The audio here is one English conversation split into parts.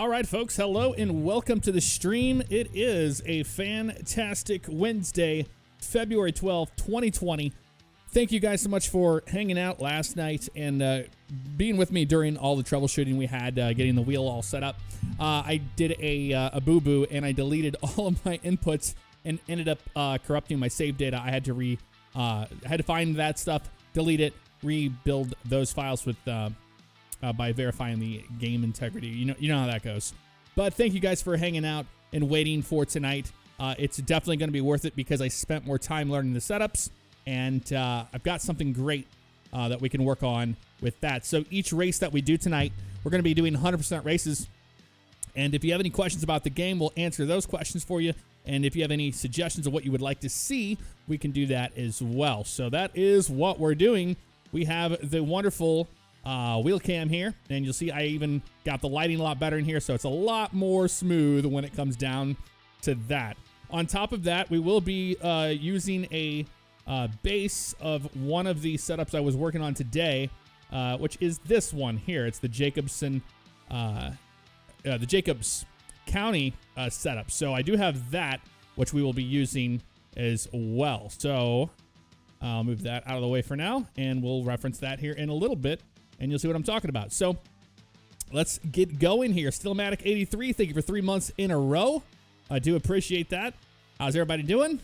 All right, folks, hello and welcome to the stream. It is a fantastic Wednesday, February 12th, 2020. Thank you guys so much for hanging out last night and being with me during all the troubleshooting we had, getting the wheel all set up. I did a boo-boo and I deleted all of my inputs and ended up corrupting my save data. I had to find that stuff, delete it, rebuild those files with by verifying the game integrity. You know how that goes. But thank you guys for hanging out and waiting for tonight. It's definitely going to be worth it because I spent more time learning the setups, and I've got something great that we can work on with that. So each race that we do tonight, we're going to be doing 100% races. And if you have any questions about the game, we'll answer those questions for you. And if you have any suggestions of what you would like to see, we can do that as well. So that is what we're doing. We have the wonderful wheel cam here, and you'll see I even got the lighting a lot better in here, so it's a lot more smooth when it comes down to that. On top of that, we will be using a base of one of the setups I was working on today, which is this one here. It's the Jacobs County setup. So I do have that, which we will be using as well. So I'll move that out of the way for now, and we'll reference that here in a little bit, and you'll see what I'm talking about. So let's get going here. Stillmatic83, thank you for 3 months in a row. I do appreciate that. How's everybody doing?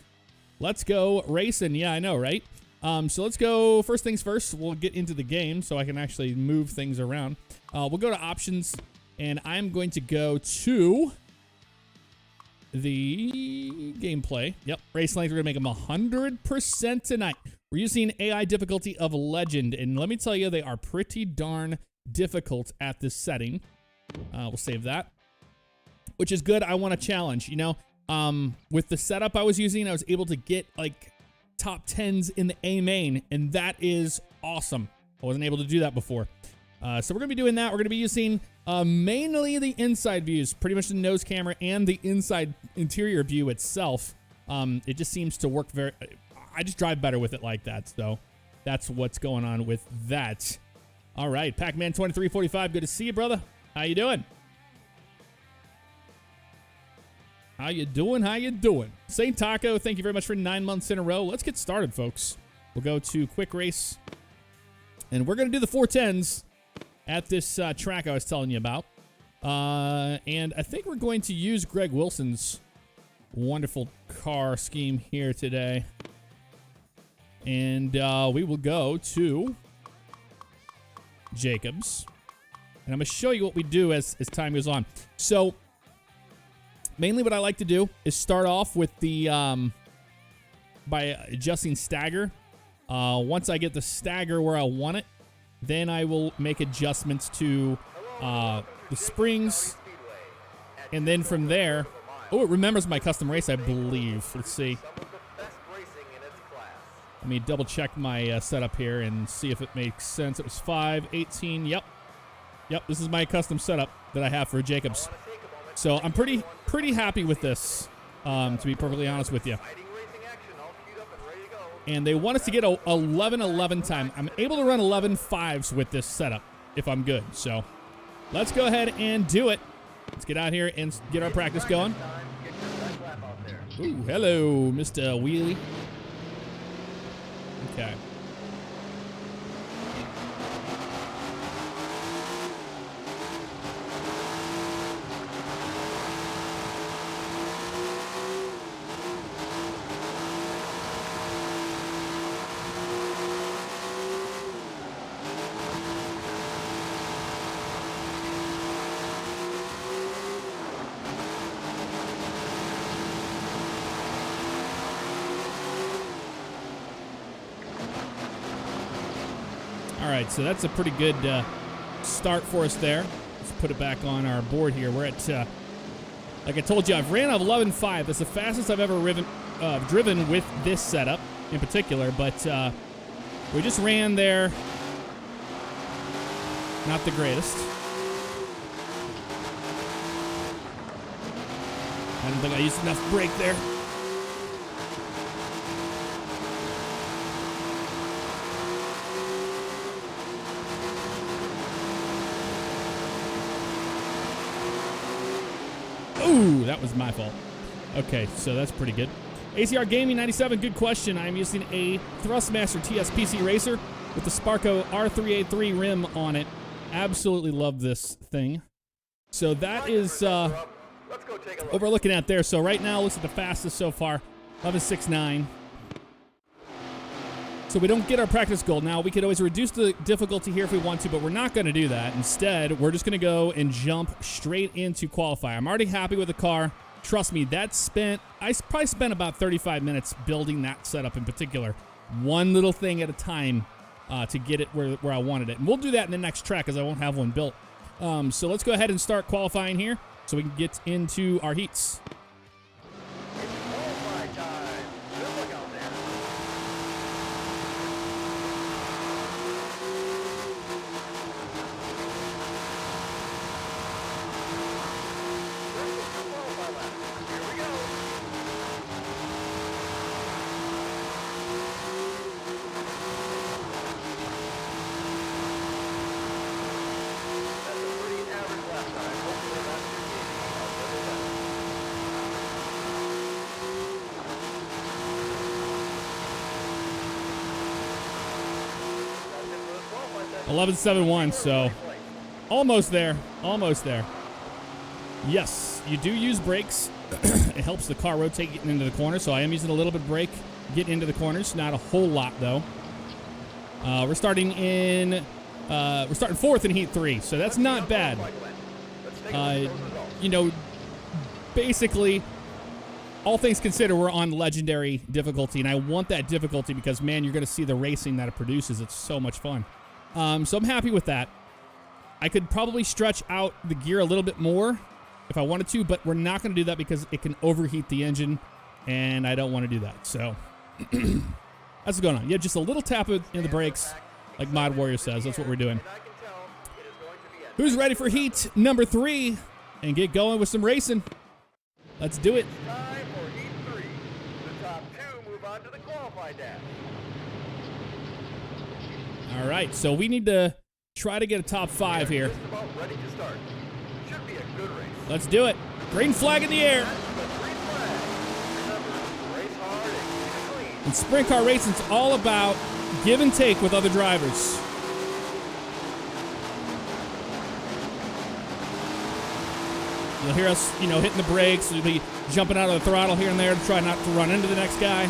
Let's go racing. Yeah, I know, right? So let's go. First things first, we'll get into the game so I can actually move things around. We'll go to options, and I'm going to go to the gameplay. Yep, race length. We're going to make them 100% tonight. We're using AI difficulty of Legend, and let me tell you, they are pretty darn difficult at this setting. We'll save that, which is good. I want a challenge, with the setup I was using, I was able to get like top 10s in the A main, and that is awesome. I wasn't able to do that before. So we're going to be doing that. We're going to be using mainly the inside views, pretty much the nose camera and the inside interior view itself. It just seems to work I just drive better with it like that. So that's what's going on with that. All right, Pac-Man 2345, good to see you, brother. How you doing? How you doing? Saint Taco, thank you very much for 9 months in a row. Let's get started, folks. We'll go to quick race, and we're going to do the 410s at this track I was telling you about. And I think we're going to use Greg Wilson's wonderful car scheme here today. And we will go to Jacobs. And I'm going to show you what we do as time goes on. So mainly what I like to do is start off with the by adjusting stagger. Once I get the stagger where I want it, then I will make adjustments to the springs. And then from there, it remembers my custom race, I believe. Let's see. Let me double check my setup here and see if it makes sense. It was 5:18. Yep, this is my custom setup that I have for Jacobs. So I'm pretty happy with this, to be perfectly honest with you. And they want us to get a 11:11 time. I'm able to run 11:5s with this setup if I'm good. So let's go ahead and do it. Let's get out here and get our practice going. Ooh, hello, Mr. Wheelie. Okay. All right, so that's a pretty good start for us there. Let's put it back on our board here. We're at, like I told you, I've ran 11.5. That's the fastest I've ever driven with this setup in particular, but we just ran there. Not the greatest. I don't think I used enough brake there. Ooh, that was my fault. Okay, so that's pretty good. ACR Gaming 97, good question. I'm using a Thrustmaster TSPC Racer with the Sparco R383 rim on it. Absolutely love this thing. So that is what we're looking at there. So right now, looks at the fastest so far, 11.69. So we don't get our practice goal. Now, we could always reduce the difficulty here if we want to, but we're not going to do that. Instead, we're just going to go and jump straight into qualify. I'm already happy with the car. Trust me, I probably spent about 35 minutes building that setup in particular. One little thing at a time to get it where I wanted it. And we'll do that in the next track because I won't have one built. So let's go ahead and start qualifying here so we can get into our heats. $11.71, so almost there, almost there. Yes, you do use brakes. It helps the car rotate getting into the corner, so I am using a little bit of brake getting into the corners. Not a whole lot though. We're starting fourth in heat 3, so that's not bad. You know, basically, all things considered, we're on legendary difficulty, and I want that difficulty because, man, you're going to see the racing that it produces. It's so much fun. So I'm happy with that. I could probably stretch out the gear a little bit more if I wanted to, but we're not going to do that because it can overheat the engine, and I don't want to do that. So that's what's going on. Yeah, just a little tap in the brakes, like Mod Warrior says. That's what we're doing. Who's ready for heat number 3 and get going with some racing? Let's do it. Time for heat 3. The top 2 move on to the qualify dash. All right, so we need to try to get a top 5 here. Just about ready to start. Should be a good race. Let's do it. Green flag in the air. That's the green flag. Remember, race hard and keep it clean. And sprint car racing's all about give and take with other drivers. You'll hear us, hitting the brakes. We'll be jumping out of the throttle here and there to try not to run into the next guy.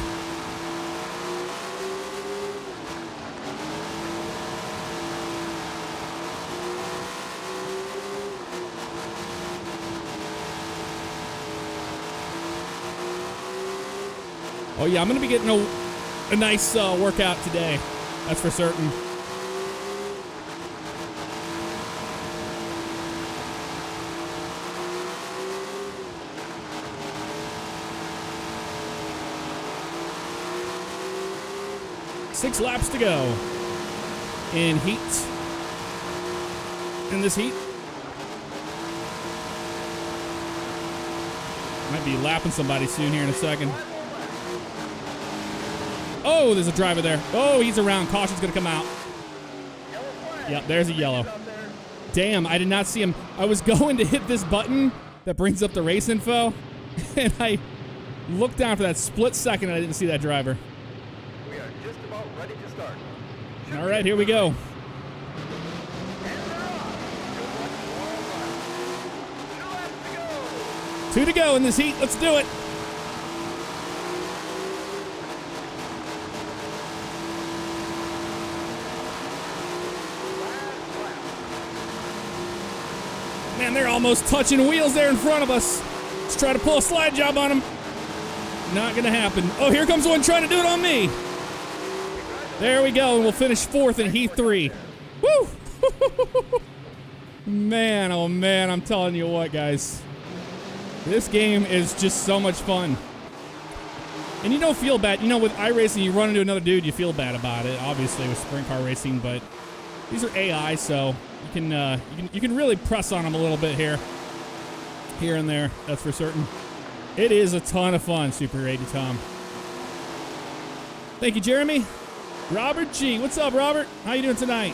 Oh, yeah, I'm going to be getting a nice workout today. That's for certain. Six laps to go in this heat. Might be lapping somebody soon here in a second. Oh, there's a driver there. Oh, he's around. Caution's going to come out. Yep, there's a yellow. Damn, I did not see him. I was going to hit this button that brings up the race info, and I looked down for that split second, and I didn't see that driver. We are just about ready to start. All right, here we go. And they're off. 2 laps to go. 2 to go in this heat. Let's do it. Man, they're almost touching wheels there in front of us. Let's try to pull a slide job on them. Not going to happen. Oh, here comes one trying to do it on me. There we go, and we'll finish 4th in heat 3. Woo! Man, oh man, I'm telling you what, guys. This game is just so much fun. And you don't feel bad. With iRacing, you run into another dude, you feel bad about it, obviously, with sprint car racing, but these are AI, so you can really press on them a little bit here and there. That's for certain. It is a ton of fun, Super 80 Tom. Thank you, Jeremy. Robert G. What's up, Robert? How you doing tonight?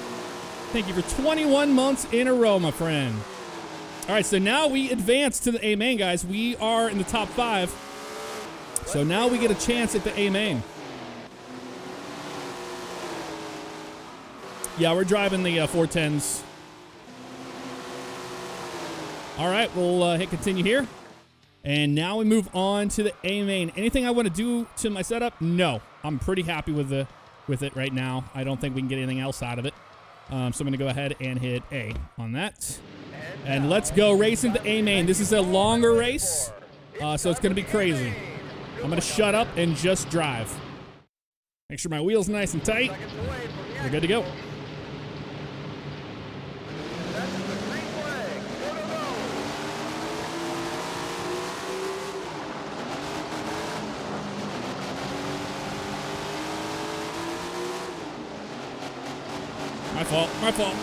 Thank you for 21 months in a row, my friend. All right, so now we advance to the A main, guys. We are in the top 5. So now we get a chance at the A main. Yeah, we're driving the 410s. All right, we'll hit continue here. And now we move on to the A main. Anything I want to do to my setup? No. I'm pretty happy with it right now. I don't think we can get anything else out of it. So I'm going to go ahead and hit A on that. And let's go racing the A main. This is a longer race, so it's going to be crazy. I'm going to shut up and just drive. Make sure my wheel's nice and tight. We're good to go. My fault. My fault.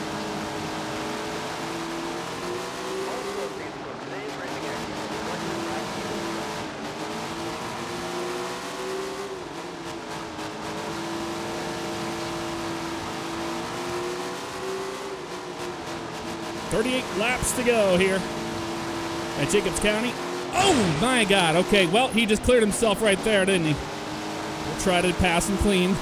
.38 laps to go here at Jacobs County. Oh my God. Okay, well, he just cleared himself right there, didn't he? We'll try to pass him clean.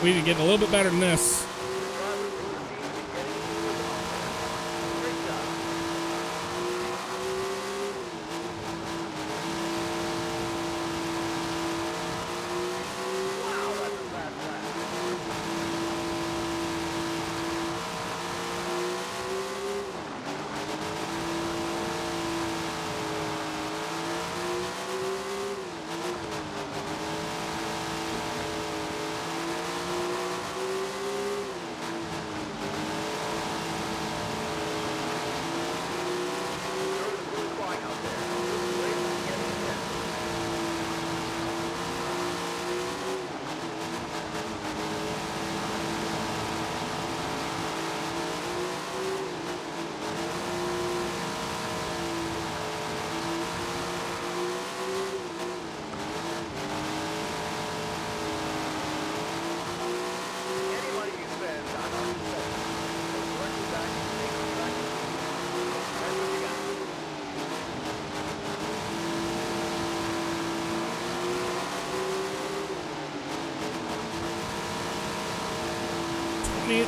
We need to get a little bit better than this.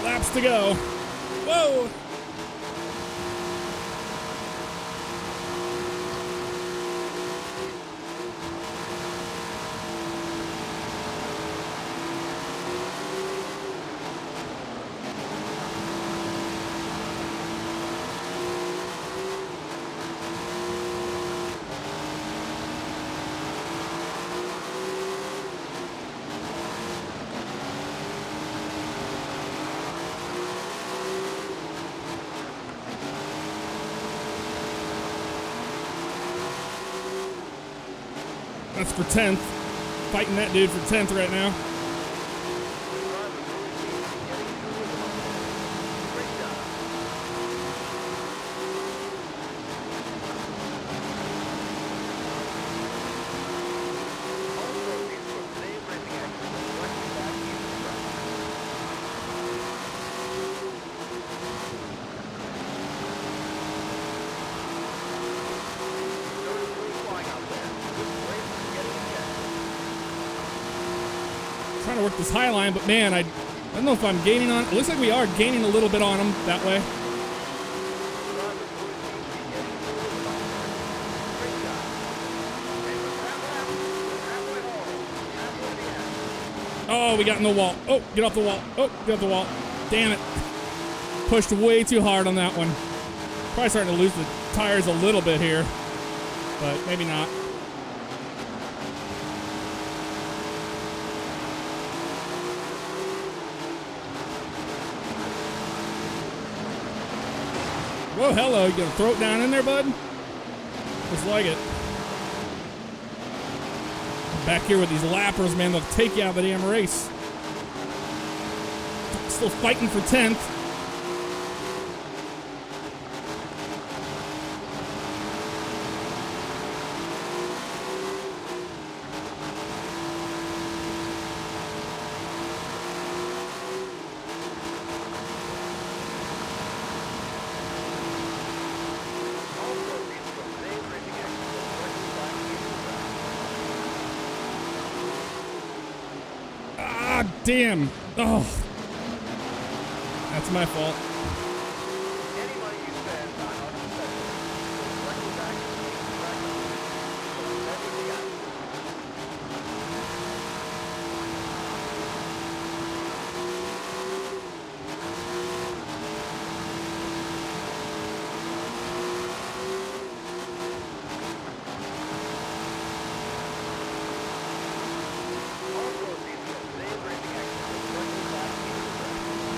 Laps to go. Whoa! That's for 10th. Fighting that dude for 10th right now. Trying to work this high line, but man, I don't know if I'm gaining on. It looks like we are gaining a little bit on him that way. Oh, we got in the wall. Oh, get off the wall. Oh, get off the wall. Damn it. Pushed way too hard on that one. Probably starting to lose the tires a little bit here, but maybe not. Whoa, hello. You gonna throw it down in there, bud? Just like it. Back here with these lappers, man, they'll take you out of the damn race. Still fighting for 10th. Damn. Oh. That's my fault. Any money you spend on auto sessions goes directly back to the track owner. So spend what you got. All proceeds from today's racing action go directly back into the track.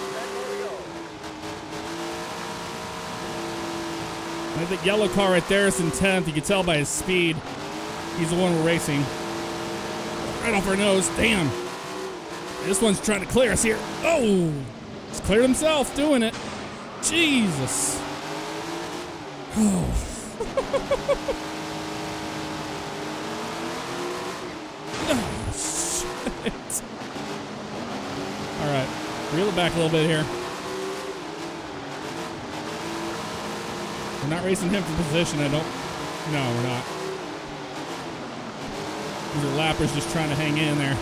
Ten more to go. I think yellow car right there is in 10th. You can tell by his speed. He's the one we're racing. Right off our nose. Damn. This one's trying to clear us here. Oh! He's cleared himself doing it. Jesus. Oh. Oh, shit. All right. Reel it back a little bit here. We're not racing him for position, I don't. No, we're not. These are lappers just trying to hang in there.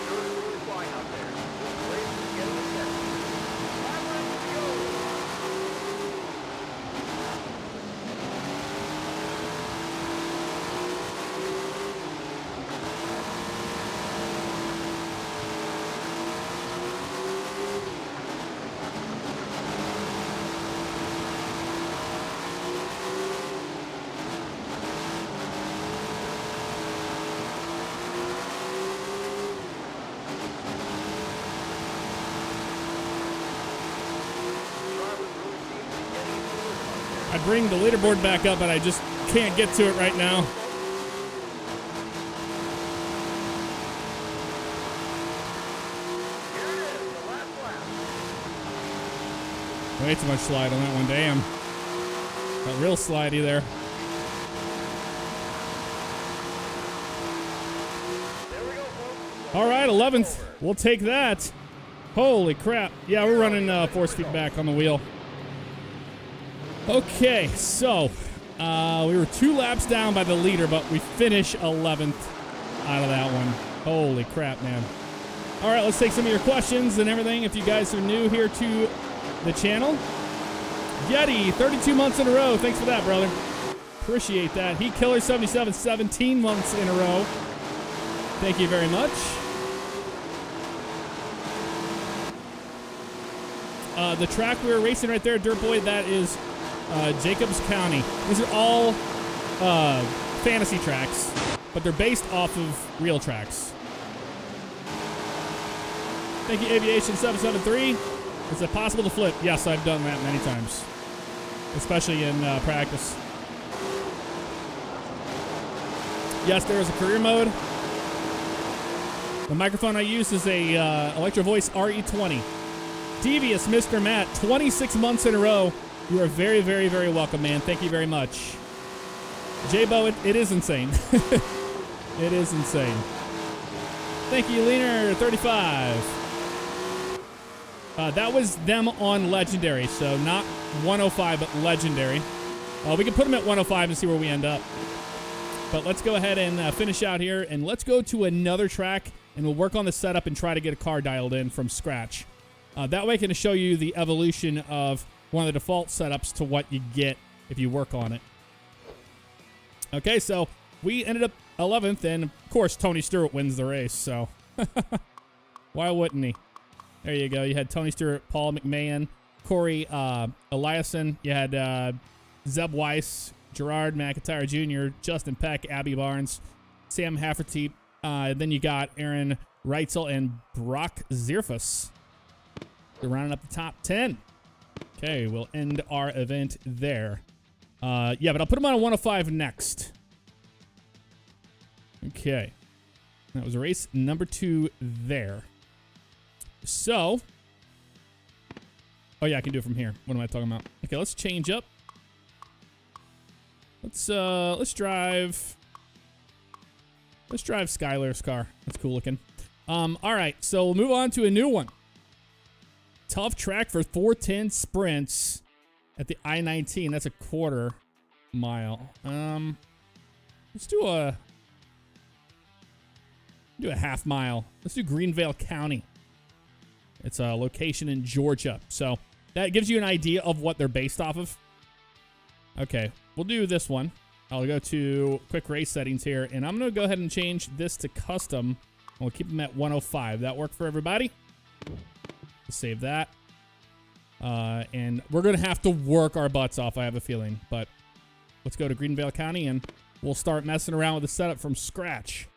Stewart's really flying out there. This race is getting intense. 5 laps to go. Drivers really seem to be getting into the rhythm out there. I bring the leaderboard back up, but I just can't get to it right now. Here it is, the last lap. Way too much slide on that one. Damn. Got real slidey there. There we go, folks. All right, 11th. We'll take that. Holy crap. Yeah, we're running force feedback on the wheel. Okay, so we were 2 laps down by the leader, but we finish 11th out of that one. Holy crap, man. All right, let's take some of your questions and everything. If you guys are new here to the channel. Yeti, 32 months in a row. Thanks for that, brother. Appreciate that. Heat Killer 77, 17 months in a row. Thank you very much. The track we were racing right there, Dirt Boy, that is Jacobs County. These are all fantasy tracks, but they're based off of real tracks. Thank you, Aviation 773. Is it possible to flip? Yes, I've done that many times, especially in practice. Yes, there is a career mode. The microphone I use is a Electro Voice RE20. Devious Mr. Matt, 26 months in a row. You are very, very, very welcome, man. Thank you very much. J-Bo, it is insane. It is insane. Thank you, Leaner 35. That was them on Legendary, so not 105, but Legendary. We can put them at 105 and see where we end up. But let's go ahead and finish out here, and let's go to another track, and we'll work on the setup and try to get a car dialed in from scratch. That way I can show you the evolution of one of the default setups to what you get if you work on it. Okay, so we ended up 11th, and of course Tony Stewart wins the race, so why wouldn't he? There you go. You had Tony Stewart, Paul McMahon, Corey Eliason. You had Zeb Weiss, Gerard McIntyre Jr., Justin Peck, Abby Barnes, Sam Hafferty. Then you got Aaron Reitzel and Brock Zierfus. They're rounding up the top 10. Okay, we'll end our event there. Yeah, but I'll put them on a 105 next. Okay. That was race number 2 there. So. Oh, yeah, I can do it from here. What am I talking about? Okay, let's change up. Let's drive. Let's drive Skylar's car. That's cool looking. All right, so we'll move on to a new one. Tough track for 410 sprints at the I-19. That's a quarter mile. Let's do a half mile. Let's do Greenvale County. It's a location in Georgia. So that gives you an idea of what they're based off of. Okay, we'll do this one. I'll go to quick race settings here, and I'm going to go ahead and change this to custom. We'll keep them at 105. That work for everybody? Save that. And we're going to have to work our butts off, I have a feeling. But let's go to Greenvale County, and we'll start messing around with the setup from scratch.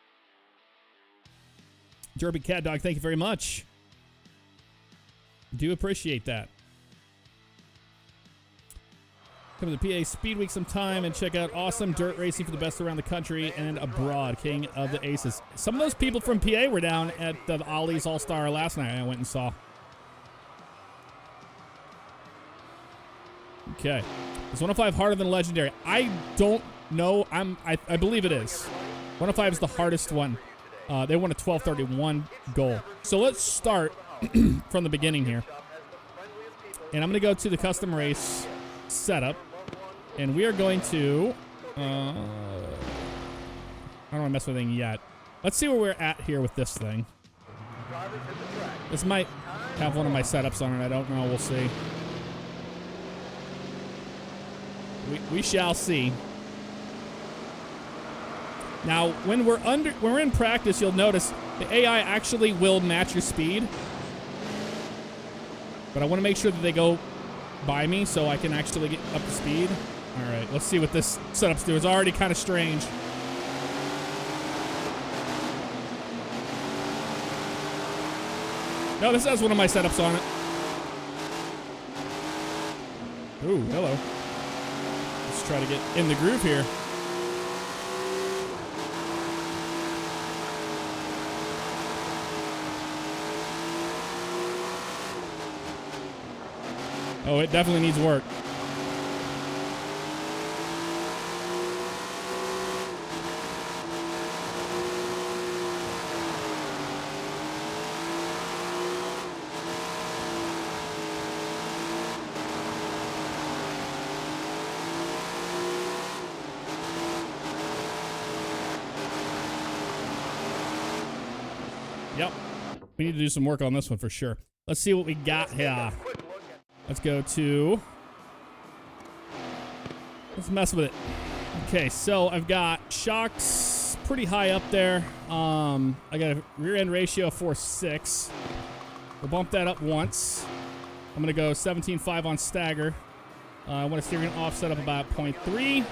Derby Cat Dog, thank you very much. Do appreciate that. Come to the PA Speed Week sometime and check out awesome dirt racing for the best around the country and abroad. King of the Aces. Some of those people from PA were down at the Ollie's All-Star last night. I went and saw. Okay. Is 105 harder than Legendary? I don't know. I believe it is. 105 is the hardest one. They won a 12:31 goal. So let's start from the beginning here. And I'm going to go to the custom race setup. And we are going to... I don't want to mess with anything yet. Let's see where we're at here with this thing. This might have one of my setups on it. I don't know. We'll see. We shall see. Now, when we're in practice, you'll notice the AI actually will match your speed. But I want to make sure that they go by me so I can actually get up to speed. All right, let's see what this setup's doing. It's already kind of strange. No, this has one of my setups on it. Ooh, hello. Let's try to get in the groove here. Oh, it definitely needs work. Yep. We need to do some work on this one for sure. Let's see what we got here. Let's go to... Let's mess with it. Okay, so I've got shocks pretty high up there. I got a rear end ratio of 4.6. We'll bump that up once. I'm going to go 17.5 on stagger. I want a steering offset of about 0.3.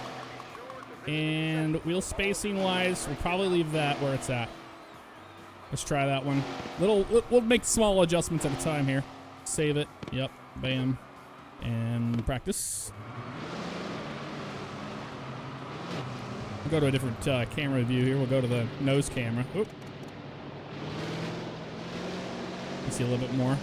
And wheel spacing wise, we'll probably leave that where it's at. Let's try that one. We'll make small adjustments at a time here. Save it. Yep. Bam. And practice. We'll go to a different camera view here. We'll go to the nose camera. Oop. See a little bit more.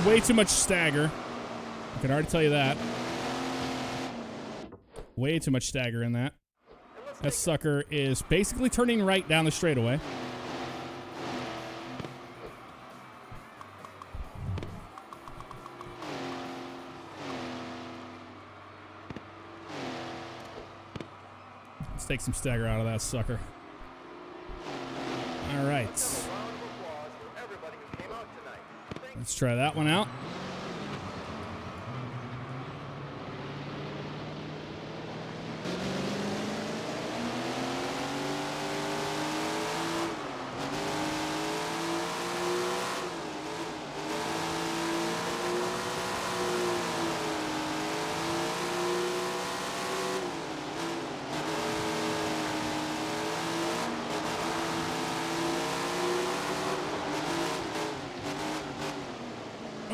Way too much stagger. I can already tell you that. Way too much stagger in that. That sucker is basically turning right down the straightaway. Let's take some stagger out of that sucker. All right. Let's try that one out.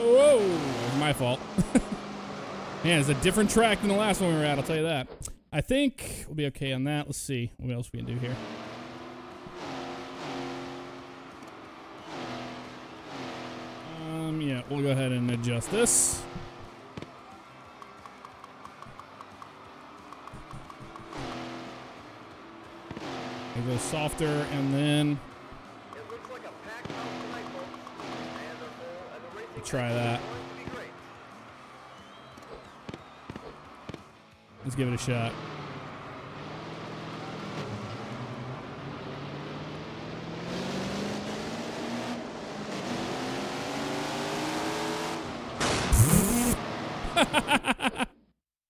Whoa, that was my fault. Man, it's a different track than the last one we were at, I'll tell you that. I think we'll be okay on that. Let's see what else we can do here. Yeah, we'll go ahead and adjust this. It goes softer, and then It looks like a packed house tonight, folks. And they're full, and the racing try that. is going to be great. Let's give it a shot.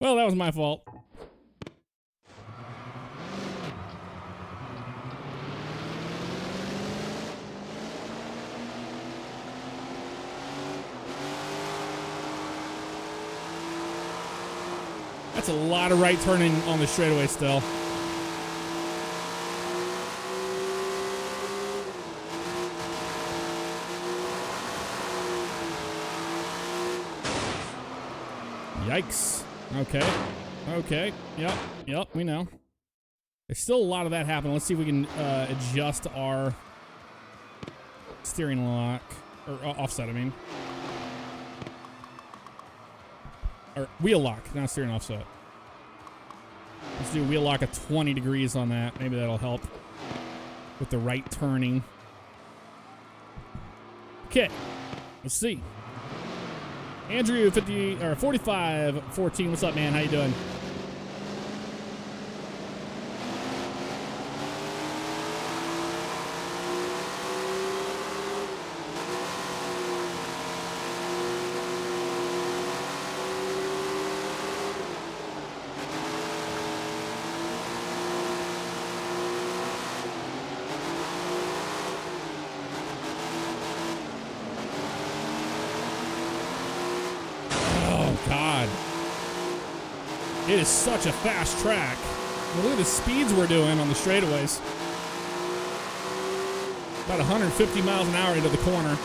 Well, that was my fault. That's a lot of right turning on the straightaway still. Yikes. Okay. Okay. Yep, we know. There's still a lot of that happening. Let's see if we can adjust our steering lock. Or offset, I mean. Or wheel lock, not steering offset. Let's do wheel lock at 20 degrees on that. Maybe that'll help with the right turning. Okay. Let's see. Andrew 4514. What's up, man? How you doing? God. It is such a fast track. Well, look at the speeds we're doing on the straightaways. About 150 miles an hour into the corner.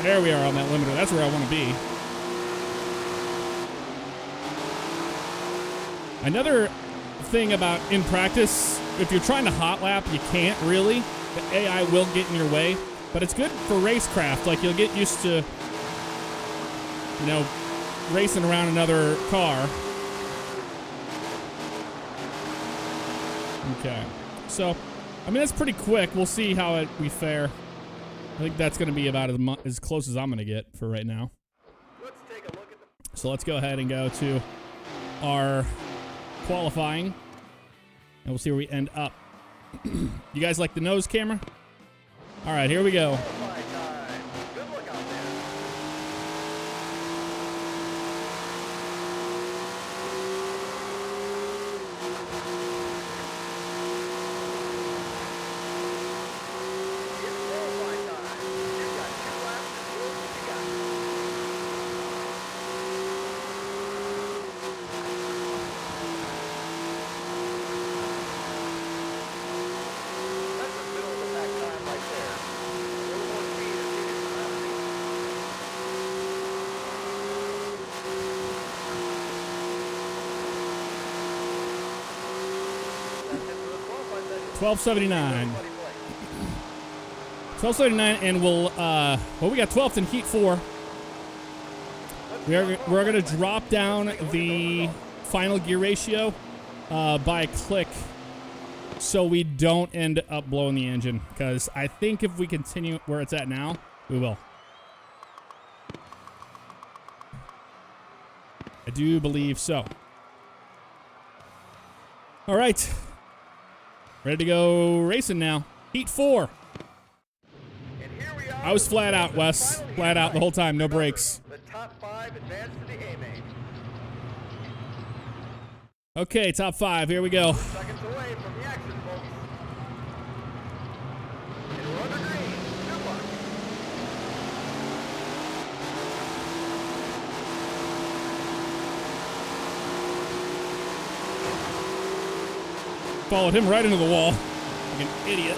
There we are on that limiter. That's where I want to be. Another thing about in practice, if you're trying to hot lap, you can't really. The AI will get in your way. But it's good for racecraft. Like, you'll get used to, you know, racing around another car. Okay. So, I mean, that's pretty quick. We'll see how we fare. I think that's going to be about as close as I'm going to get for right now. Let's take a look at the... So let's go ahead and go to our qualifying. And we'll see where we end up. You guys like the nose camera? All right, here we go. Qualifying time. Good luck out there. It's qualifying time. You've got 2 laps to do what you got. That's the middle of the pack time right there. A little more speed is needed for that speed. That's it for the qualifying session. 1279. Buddy Blake. 1279, and we'll, well, we got 12th in Heat 4. We're going to drop down the final gear ratio by a click so we don't end up blowing the engine. Because I think if we continue where it's at now, we will. I do believe so. All right. Ready to go racing now. Heat 4. I was flat out, Wes. Flat out the whole time. No brakes. The top 5 advance to the A main. Okay, top 5. Here we go. Seconds away from the action, folks. And we're under green. Good luck. Followed him right into the wall. Like an idiot.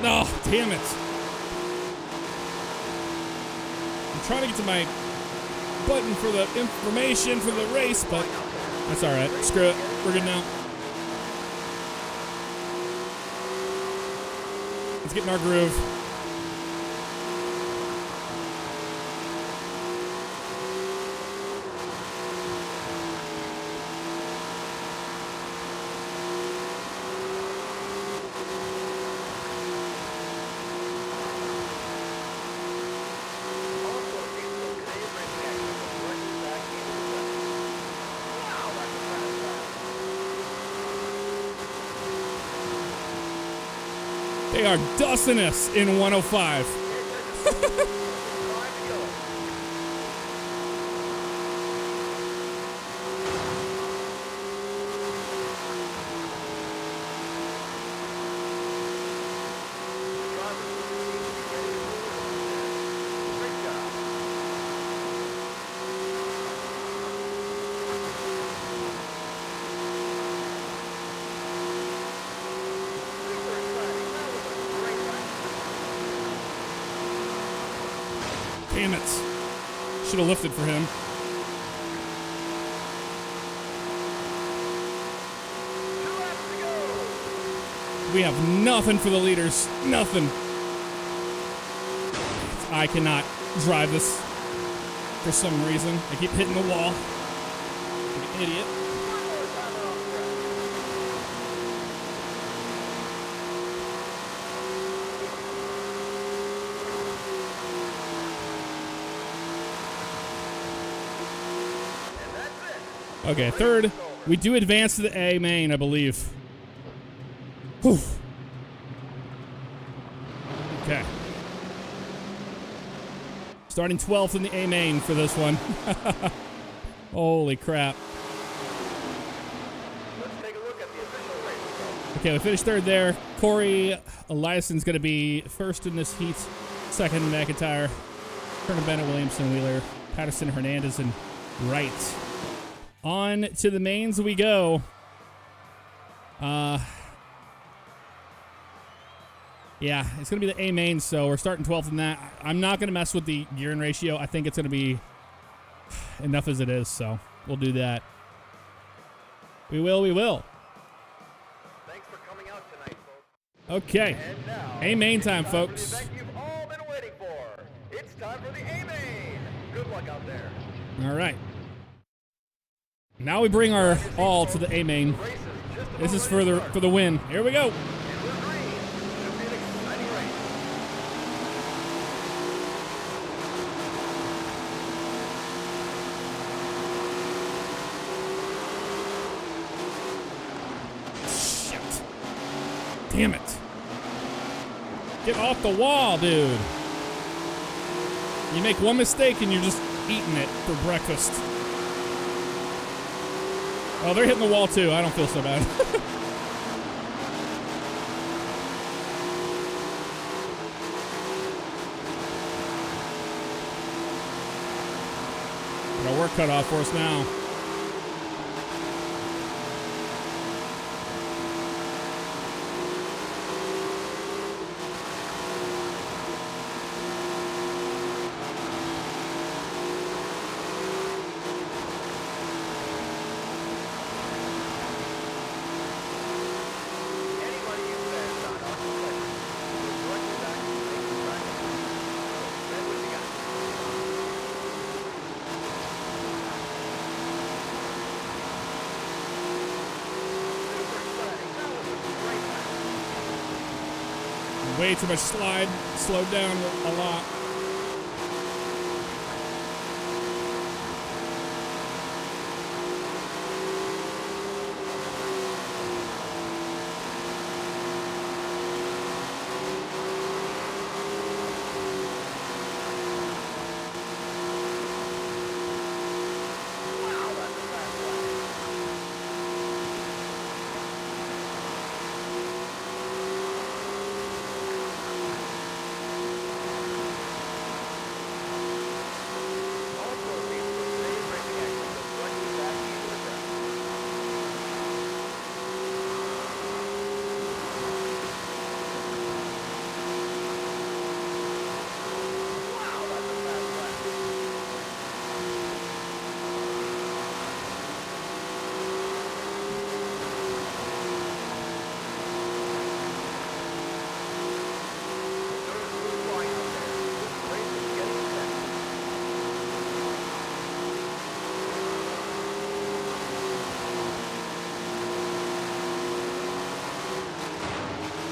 Oh, damn it. I'm trying to get to my button for the information for the race, but that's all right. Screw it. We're good now. Let's get in our groove. They are dusting us in 105. Damn it. Should have lifted for him. We have nothing for the leaders. Nothing. I cannot drive this for some reason. I keep hitting the wall. Like an idiot. Okay, third. We do advance to the A main, I believe. Whew. Okay. Starting 12th in the A main for this one. Holy crap. Let's take a look at the official race. Okay, we finished third there. Corey Eliason's going to be first in this heat. Second, McIntyre. Turner, Bennett, Williamson, Wheeler, Patterson, Hernandez, and Wright. On to the mains we go. Yeah, it's going to be the A main, so we're starting 12th in that. I'm not going to mess with the gearing ratio. I think it's going to be enough as it is, so we'll do that. We will. Thanks for coming out tonight, folks. Okay. And now, A main it's time, for folks. the event you've all been waiting for. It's time for the A main. Good luck out there. All right. Now we bring our all to the A main. The race is just about This is ready to for start. the win. Here we go. And we're green. Should be an exciting race. Shit. Damn it. Get off the wall, dude. You make one mistake and you're just eating it for breakfast. Oh, they're hitting the wall too. I don't feel so bad. Got our work cut off for us now. Way too much slide. Slowed down a lot.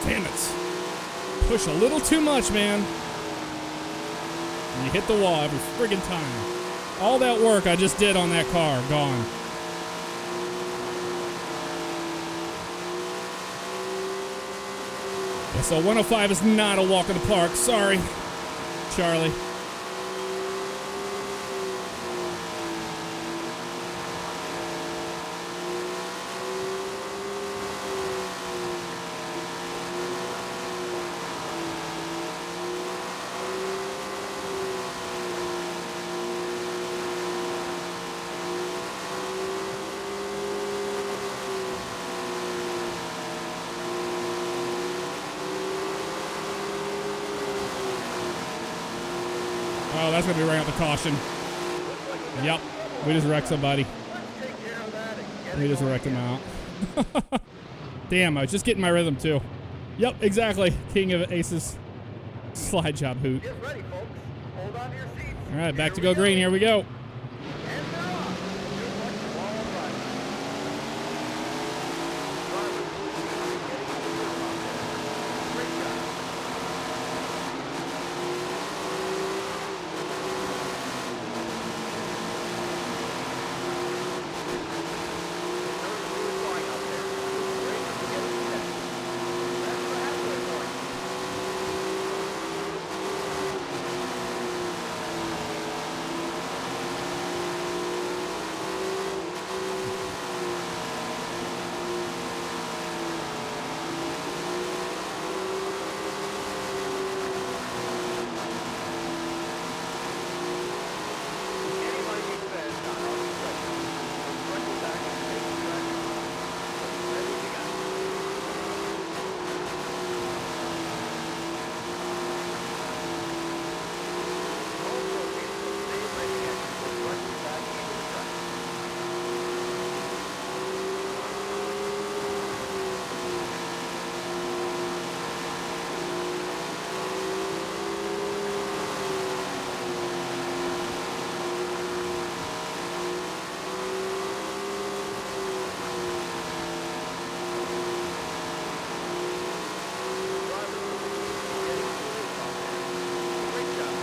Damn it. Push a little too much, man. And you hit the wall every friggin' time. All that work I just did on that car, gone. Yeah, so 105 is not a walk in the park. Sorry, Charlie. Oh, that's going to be right out the caution. Yep. We just wrecked somebody. We just wrecked him out. Damn, I was just getting my rhythm, too. Yep, exactly. King of Aces. Slide job hoot. Get ready, folks. Hold on to your seats. All right, back to go green. Here we go. And they're off. Good luck to all riders. Drivers, getting to the curb out there. Great job.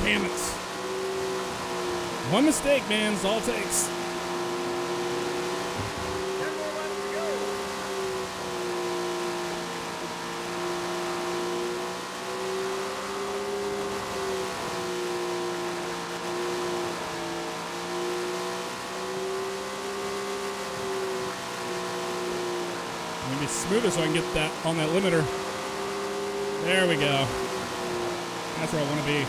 Damn it. One mistake, man, is all it takes. 10 more laps to go. smoother so I can get that on that limiter. There we go. That's where I want to be.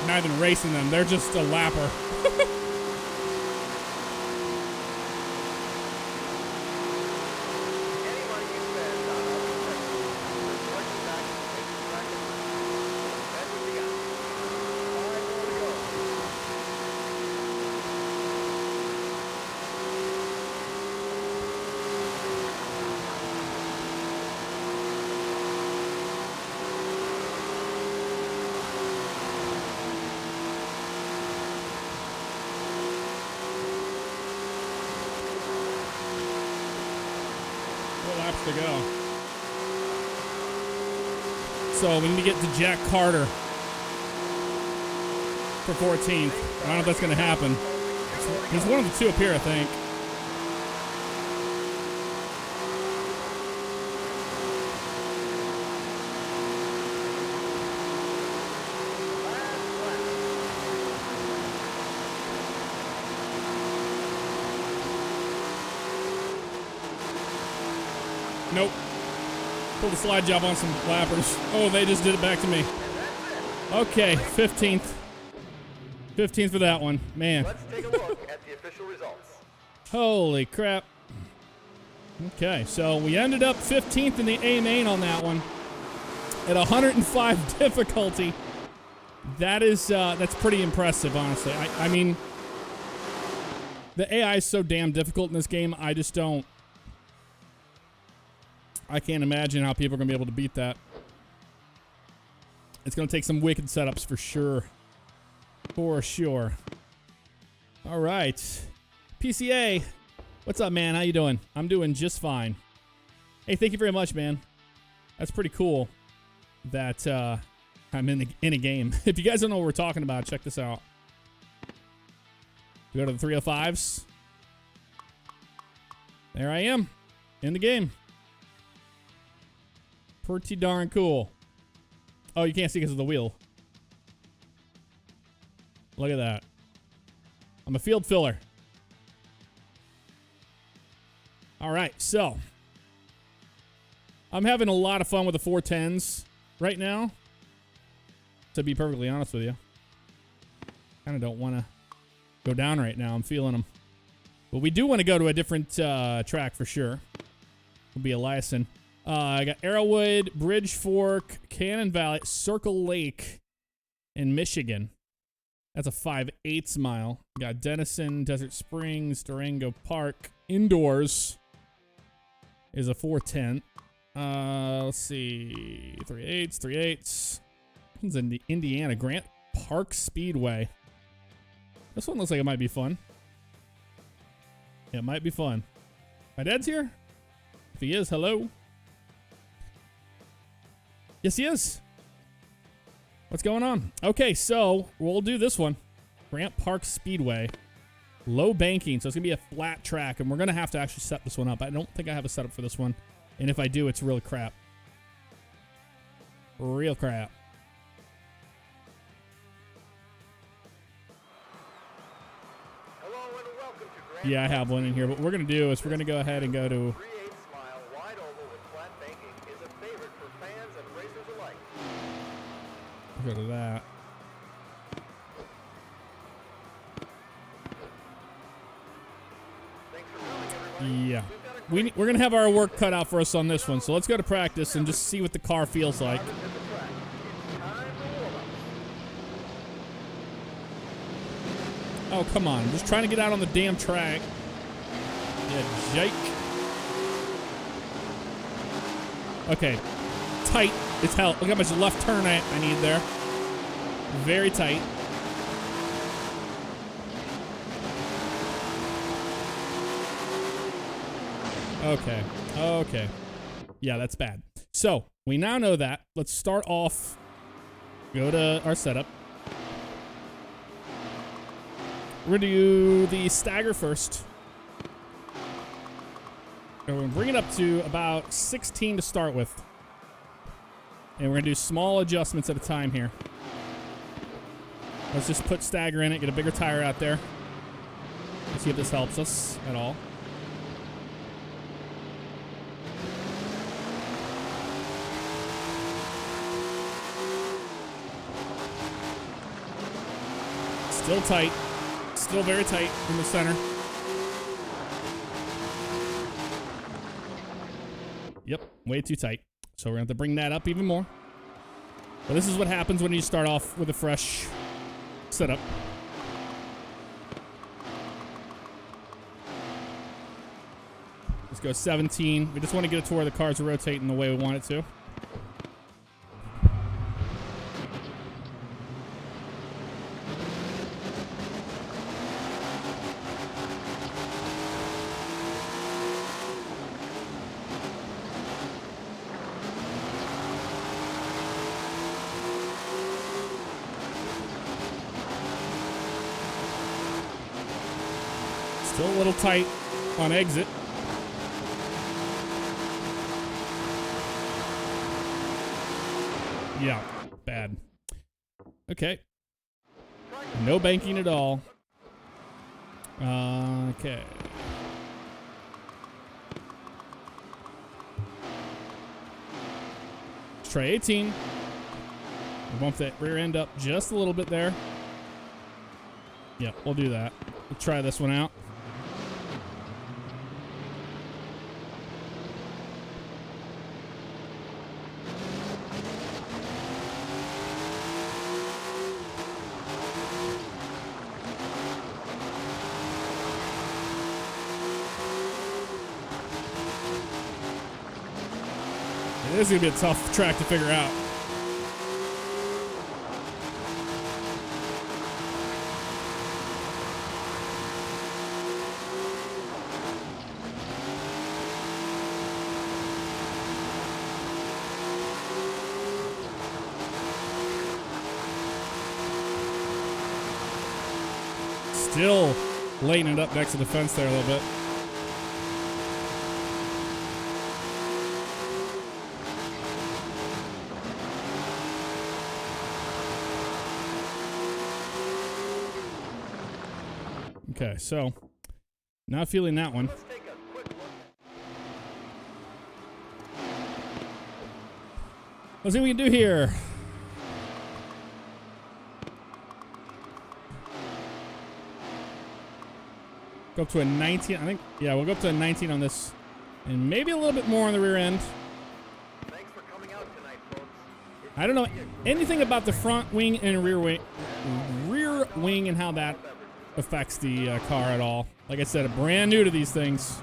Not even racing them, they're just a lapper. Laps to go. So we need to get to Jack Carter for 14th. I don't know if that's going to happen. He's one of the two up here, I think. Nope. Pulled a slide job on some lappers. Oh, they just did it back to me. Okay, 15th. 15th for that one. Man. Let's take a look at the official results. Holy crap. Okay, so we ended up 15th in the A main on that one at 105 difficulty. That is, that's pretty impressive, honestly. I mean, the AI is so damn difficult in this game, I just don't. I can't imagine how people are going to be able to beat that. It's going to take some wicked setups for sure. For sure. All right. PCA. What's up, man? How you doing? I'm doing just fine. Hey, thank you very much, man. That's pretty cool that I'm in a game. If you guys don't know what we're talking about, check this out. We go to the 305s. There I am. In the game. Pretty darn cool. Oh, you can't see because of the wheel. Look at that. I'm a field filler. All right, so I'm having a lot of fun with the 410s right now. To be perfectly honest with you, kind of don't want to go down right now. I'm feeling them, but we do want to go to a different track for sure. It'll be Eliason. I got Arrowwood, Bridge Fork, Cannon Valley, Circle Lake in Michigan. That's a 5/8 mile. Got Denison, Desert Springs, Durango Park. Indoors is a 410. Let's see. 3/8, 3/8. One's in the Indiana. Grant Park Speedway. This one looks like it might be fun. Yeah, it might be fun. My dad's here? If he is, hello. Yes, he is. What's going on? Okay, so we'll do this one. Grant Park Speedway. Low banking, so it's going to be a flat track, and we're going to have to actually set this one up. I don't think I have a setup for this one, and if I do, it's real crap. Real crap. Hello and welcome to Grant Yeah, I have one in here, but what we're going to do is we're going to go ahead and go to... 3/8 mile wide oval with flat banking is a favorite for fans and racers alike. Go to that. Thanks for coming, everybody. Yeah. We're going to have our work cut out for us on this one, so let's go to practice and just see what the car feels like. At the track. It's time to warm up. Oh, come on. I'm just trying to get out on the damn track. Yeah, Jake. Okay. Tight as hell. Look how much left turn I need there. Very tight. Okay. Okay. Yeah, that's bad. So, we now know that. Let's start off. Go to our setup. We're going to do the stagger first. And we're going to bring it up to about 16 to start with. And we're going to do small adjustments at a time here. Let's just put stagger in it, get a bigger tire out there. Let's see if this helps us at all. Still tight. Still very tight in the center. Yep, way too tight. So we're going to have to bring that up even more. But this is what happens when you start off with a fresh setup. Let's go 17. We just want to get it to where the cars are rotating the way we want it to. Still a little tight on exit. Yeah, bad. Okay. No banking at all. Okay. Let's try 18. We bump that rear end up just a little bit there. Yeah, we'll do that. We'll try this one out. This is going to be a tough track to figure out. Still laying it up next to the fence there a little bit. Okay, so not feeling that one. Let's see what we can do here. Go up to a 19, I think. Yeah, we'll go up to a 19 on this. And maybe a little bit more on the rear end. Thanks for coming out tonight, folks. I don't know anything about the front wing and rear wing and how that affects the car at all. Like I said, I'm brand new to these things.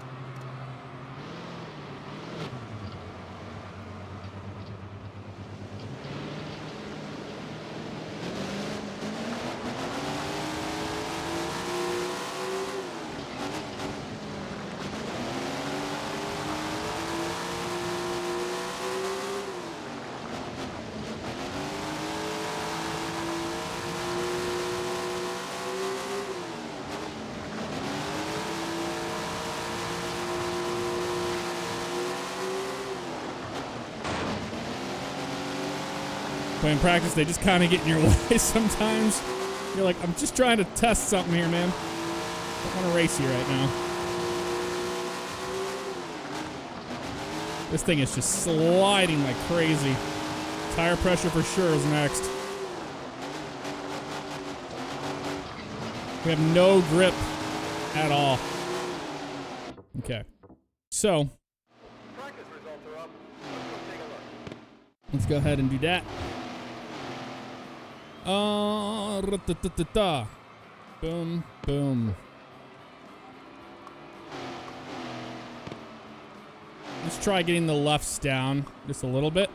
Playing practice, they just kind of get in your way sometimes. You're like, I'm just trying to test something here, man. I don't want to race you right now. This thing is just sliding like crazy. Tire pressure for sure is next. We have no grip at all. Okay. So, Practice results are up. Let's go take a look. let's go ahead and do that. Boom, boom. Let's try getting the lefts down just a little bit.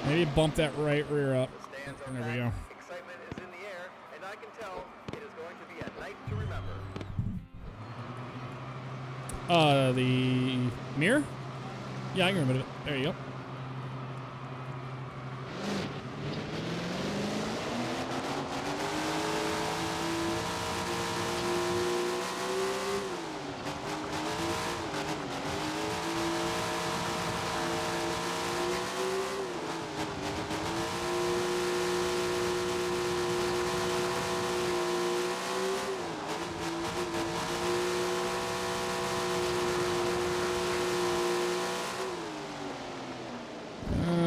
Maybe bump that right rear up. The stands are There we packed. go. Excitement is in the air, and I can tell it is going to be a night to remember. The mirror? Yeah, I can remove it. There you go.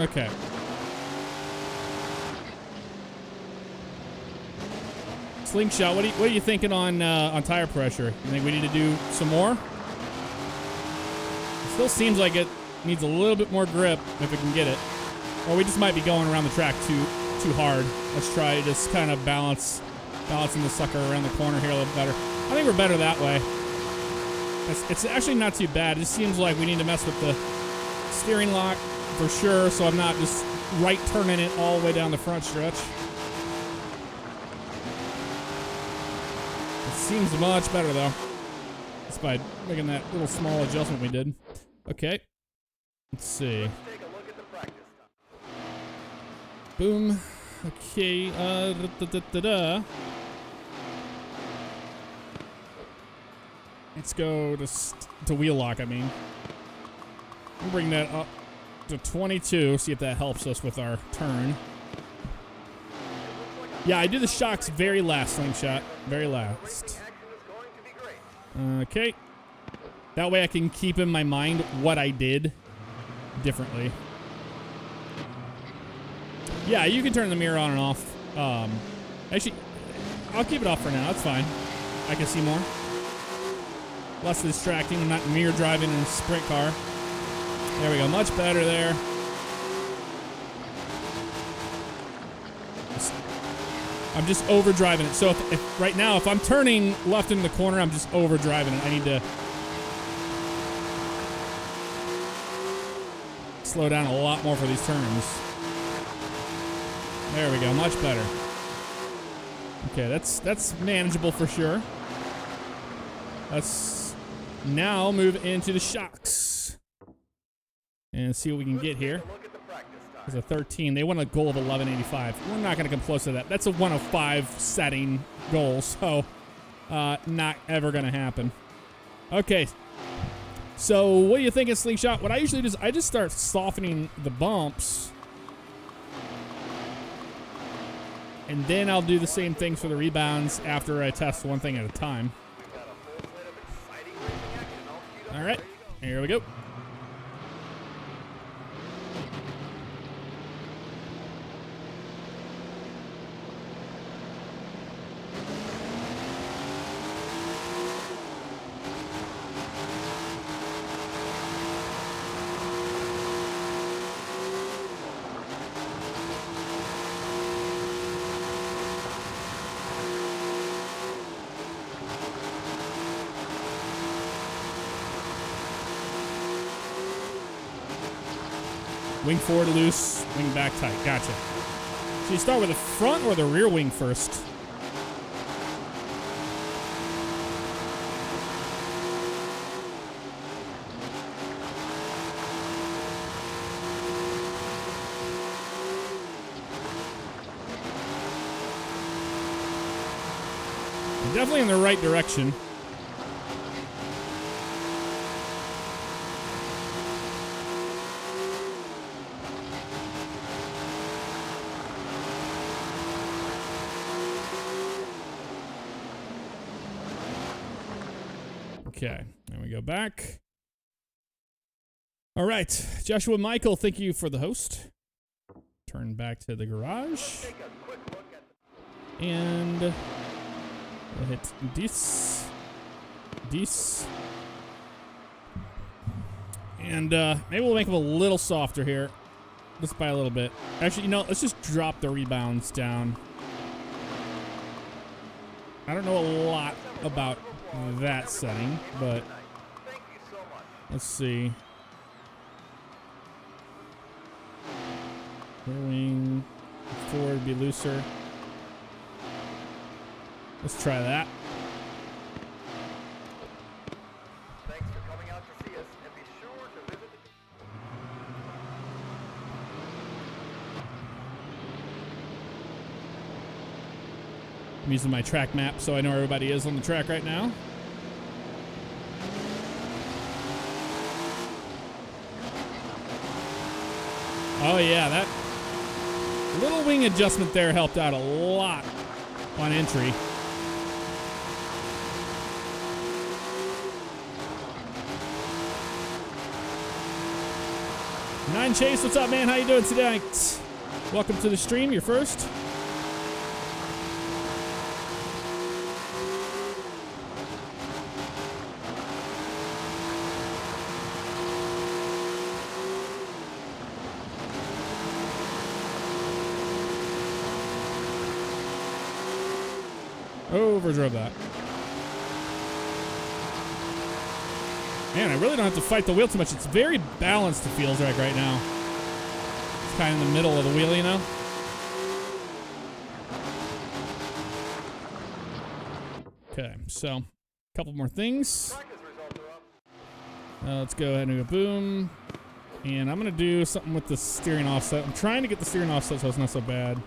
Okay. Slingshot, what are you thinking on tire pressure? You think we need to do some more? It still seems like it needs a little bit more grip if we can get it. Or we just might be going around the track too hard. Let's try just kind of balancing the sucker around the corner here a little better. I think we're better that way. It's actually not too bad. It just seems like we need to mess with the steering lock for sure, so I'm not just right turning it all the way down the front stretch. It seems much better though, just by making that little small adjustment we did. Okay, let's see. Boom. Okay. Let's go to wheel lock. I mean, we'll bring that up to 22, see if that helps us with our turn. Yeah, I do the shocks very last, Slingshot. Very last. Okay. That way I can keep in my mind what I did differently. Yeah, you can turn the mirror on and off. Actually, I'll keep it off for now. That's fine. I can see more. Less distracting. I'm not mirror driving in a sprint car. There we go. Much better there. I'm just over driving it. So if right now, if I'm turning left in the corner, I'm just over driving it. I need to slow down a lot more for these turns. There we go. Much better. Okay, that's manageable for sure. Let's now move into the shocks and see what we can get here. It's a 13. They want a goal of 1185. We're not going to come close to that. That's a 105 setting goal, so not ever going to happen. Okay. So what do you think of Slingshot? What I usually do is I just start softening the bumps, and then I'll do the same things for the rebounds after I test one thing at a time. All right, here we go. Wing forward loose, wing back tight. Gotcha. So you start with the front or the rear wing first? You're definitely in the right direction. Okay, then we go back. All right, Joshua Michael, thank you for the host. Turn back to the garage. And we'll hit this. And maybe we'll make them a little softer here. Just by a little bit. Actually, you know, let's just drop the rebounds down. I don't know a lot about that setting, but let's see. Rear wing forward be looser. Let's try that. I'm using my track map so I know where everybody is on the track right now. Oh yeah, that little wing adjustment there helped out a lot on entry. Nine Chase, what's up, man? How you doing tonight? Welcome to the stream. You're first. Overdrove that. Man, I really don't have to fight the wheel too much. It's very balanced, it feels like right now. It's kind of in the middle of the wheel, you know? Okay, so a couple more things. Let's go ahead and go boom. And I'm going to do something with the steering offset. I'm trying to get the steering offset so it's not so bad.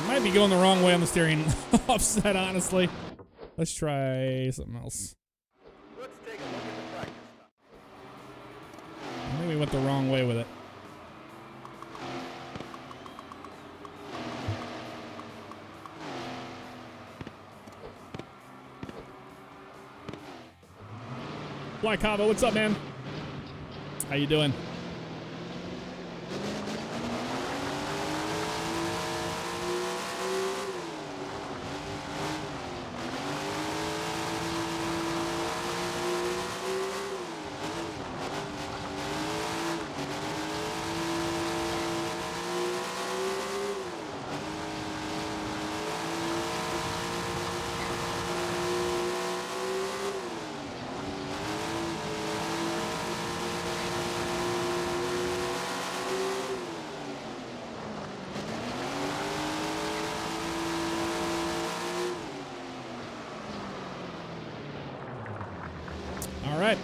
Might be going the wrong way on the steering offset, honestly. Let's try something else. Let's take a look at the practice stop. Maybe we went the wrong way with it. Fly Cabo, what's up, man? How you doing? All right.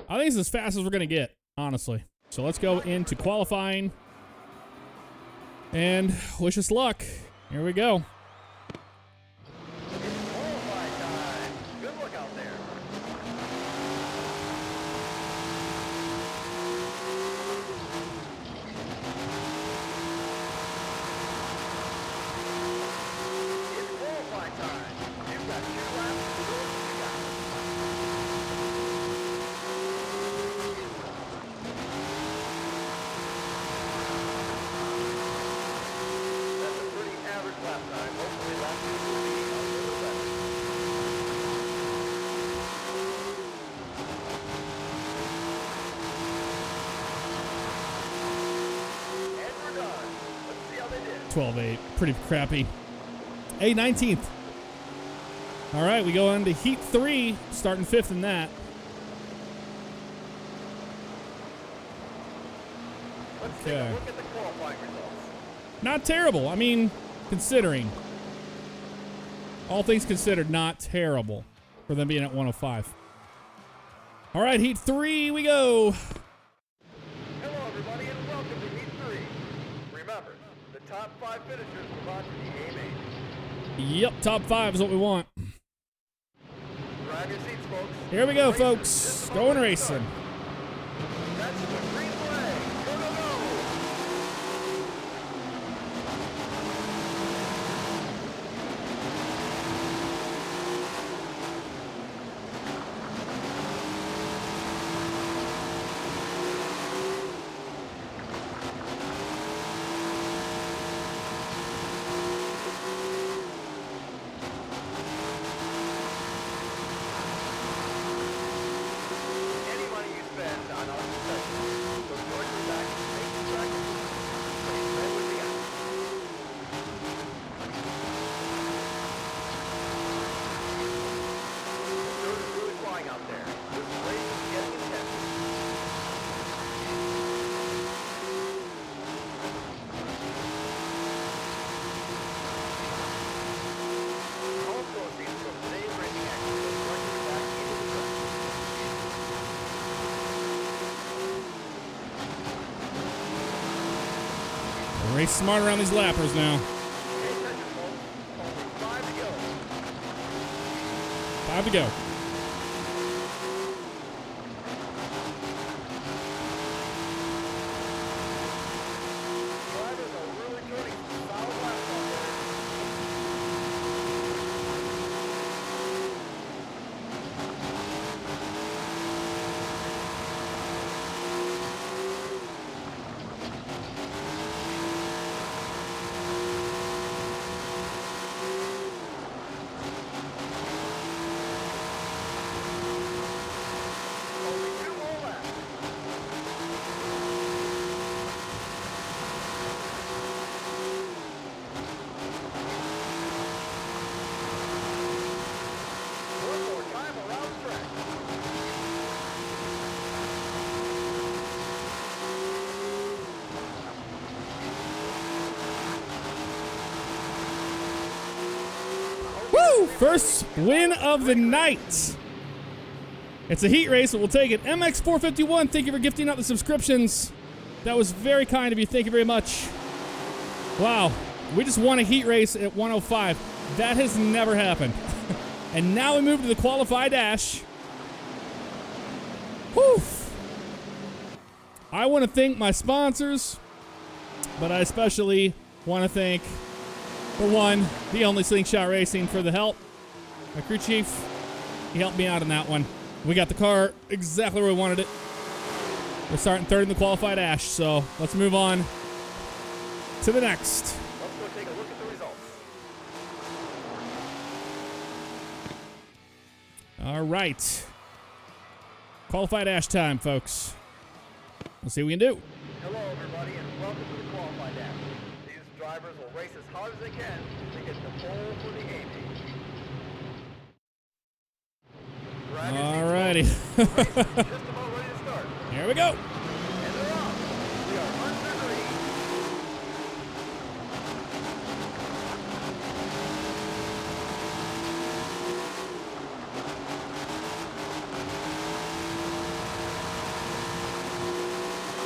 I think it's as fast as we're going to get, honestly. So let's go into qualifying. And wish us luck. Here we go. It's qualifying time. Good look out there. It's qualifying time. You've got 2 laps to go. That's a pretty average lap time. Hopefully lap 2 will be a little better. And we're done. Let's see how they did. 12-8. Pretty crappy. Hey, 19th. All right, we go into Heat 3, starting 5th in that. Let's take a look at the qualifying results. Not terrible. I mean, considering. All things considered, not terrible for them being at 105. All right, Heat 3, we go. Hello, everybody, and welcome to Heat 3. Remember, the top 5 finishers move on to the A-Main. Yep, top 5 is what we want. Grab your seats, folks. Here we go, Racing folks. just about Going to racing. start. That's the green flag. Go, go, go. Anybody Race smart around these lappers now. Pay attention, folks. Only 5 to go. 5 to go. Drivers are really turning some solid laps out there. Only 2 more laps. One more time around the track. Woo! First win of the night. It's a heat race, but we'll take it. MX451, thank you for gifting out the subscriptions. That was very kind of you. Thank you very much. Wow. We just won a heat race at 105. That has never happened. And now we move to the qualify dash. Whew. I want to thank my sponsors, but I especially want to thank the one, the only Slingshot Racing for the help. My crew chief, he helped me out on that one. We got the car exactly where we wanted it. We're starting third in the qualified dash, so let's move on to the next. Let's go take a look at the results. All right. Qualified dash time, folks. Let's see what we can do. Hello, everybody, and welcome to the qualified dash. These drivers will race as hard as they can to get the pole for the A-Main. All righty. Just about ready to start. Here we go. And they're off. We are under green.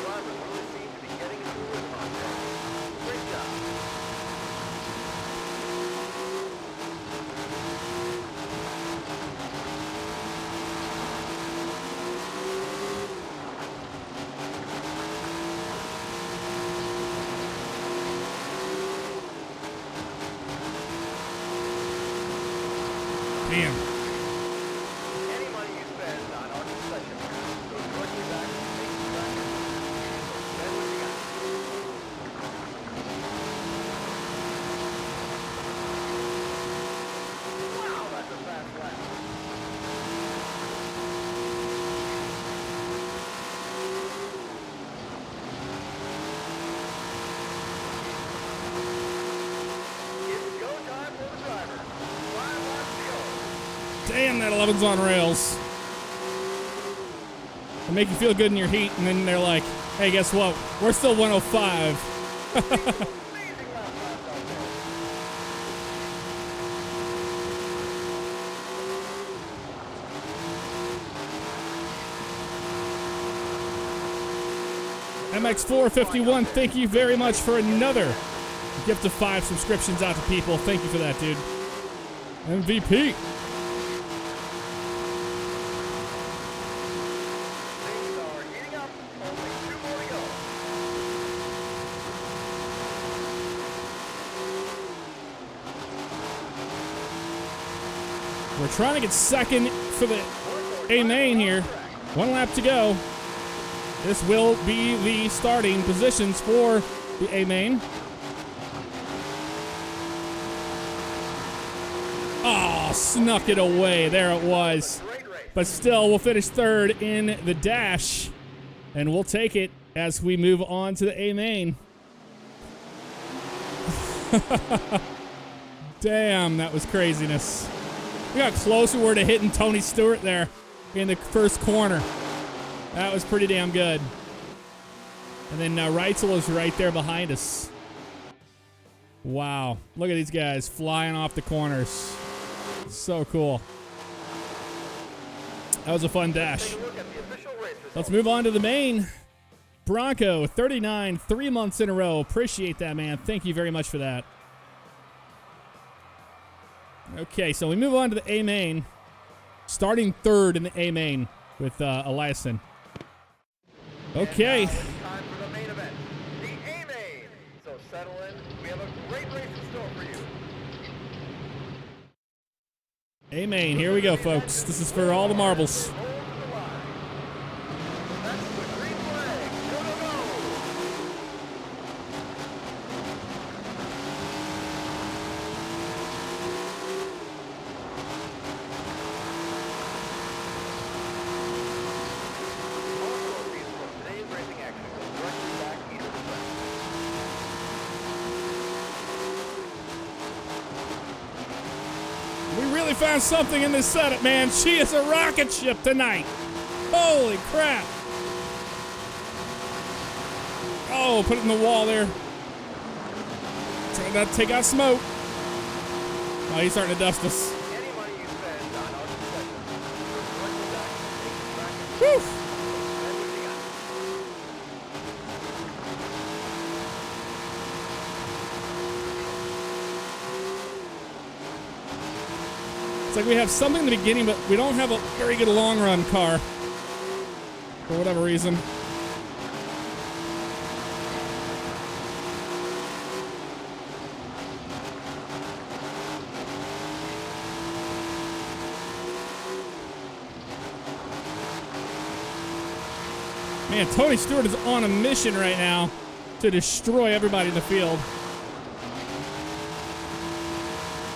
Drivers really seem to be getting into a rhythm out there. Great job. Damn. Any money you spend on our concession goes directly back to making the track. Spend what you got. Wow, that's a fast lap. It's go time for the driver. 5 laps to go. Damn, that 11's on rails. They make you feel good in your heat, and then they're like, hey, guess what? We're still 105. Amazing lap laps out there. MX451, thank you very much for another gift of 5 subscriptions out to people. Thank you for that, dude. MVP. Things are heating up. Only 2 more to go. We're trying to get second for the A-Main here. 1 lap to go. This will be the starting positions for the A-Main. Oh, snuck it away. There it was. Great race. But still, we'll finish third in the dash. And we'll take it as we move on to the A-Main. Damn, that was craziness. We got closer. We're to hitting Tony Stewart there in the first corner. That was pretty damn good. And then Reitzel is right there behind us. Wow. Look at these guys flying off the corners. So cool. That was a fun dash. Take a look at the official race results. Let's move on to the main Bronco 39, 3 months in a row. Appreciate that, man. Thank you very much for that. Okay, so we move on to the A main. Starting third in the A main with Eliason. Okay. And now it's time for the main event, the A main. So settle in. We have a great race in store for you. A main, here we go, folks. This is for all the marbles. Hold to the line. That's the green flag. Go, go, go. All trophies from today's racing action go directly back into the track. We really found something in this setup, man. She is a rocket ship tonight. Holy crap. Oh, put it in the wall there. Trying not to take out smoke. Oh, he's starting to dust us. Any money you spend on our concession goes directly back into the track. Woo! Spend what you got. It's like we have something in the beginning, but we don't have a very good long run car. For whatever reason. Man, Tony Stewart is on a mission right now to destroy everybody in the field.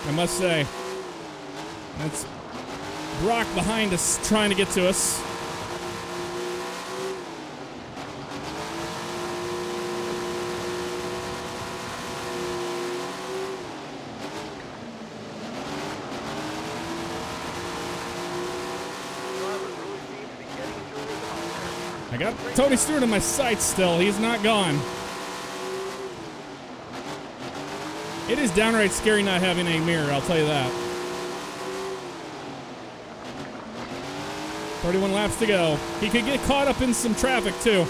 I must say. That's Brock behind us trying to get to us. I got Tony Stewart in my sights still. He's not gone. It is downright scary not having a mirror, I'll tell you that. 31 laps to go. He could get caught up in some traffic, too.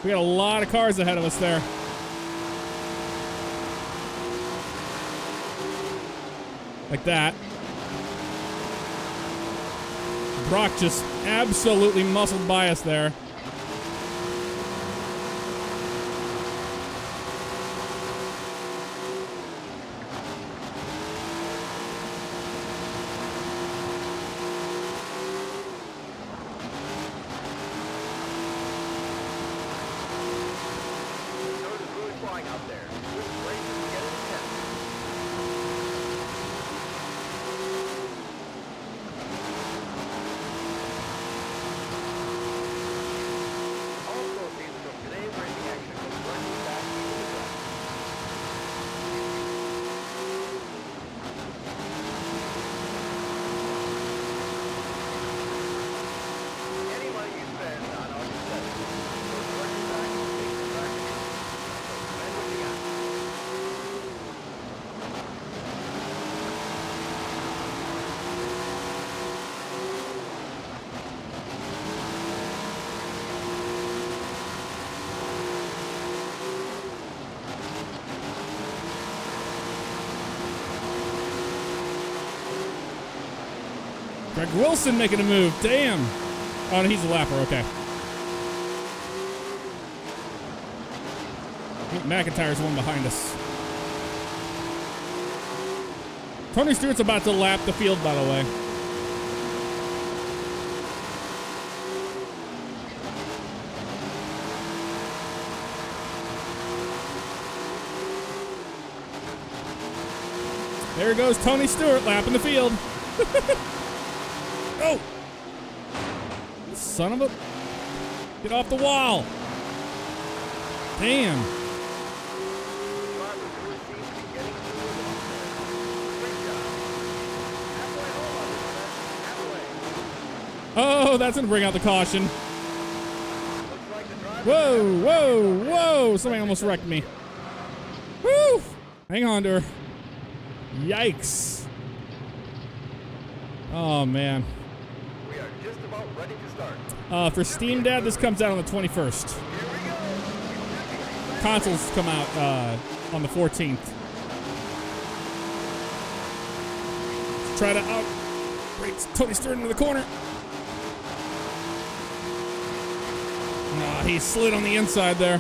We got a lot of cars ahead of us there. Like that. Brock just absolutely muscled by us there. Out there. This race is getting intense. All proceeds from today's racing action go directly back into the track. Any money you spend on our concession goes directly back into the track. Spend what you got. Greg Wilson making a move. Damn. Oh, he's a lapper. Okay. McIntyre's one behind us. Tony Stewart's about to lap the field, by the way. There goes Tony Stewart lapping the field. Oh! Son of a... Get off the wall! Damn. Oh, that's going to bring out the caution. Whoa, whoa, whoa! Somebody almost wrecked me. Woo! Hang on to her. Yikes. Oh, man. We are just about ready to start. For Steam Dad, this comes out on the 21st. Here we go. consoles come out on the 14th. Let's try to break Tony Stewart into the corner. He slid on the inside there.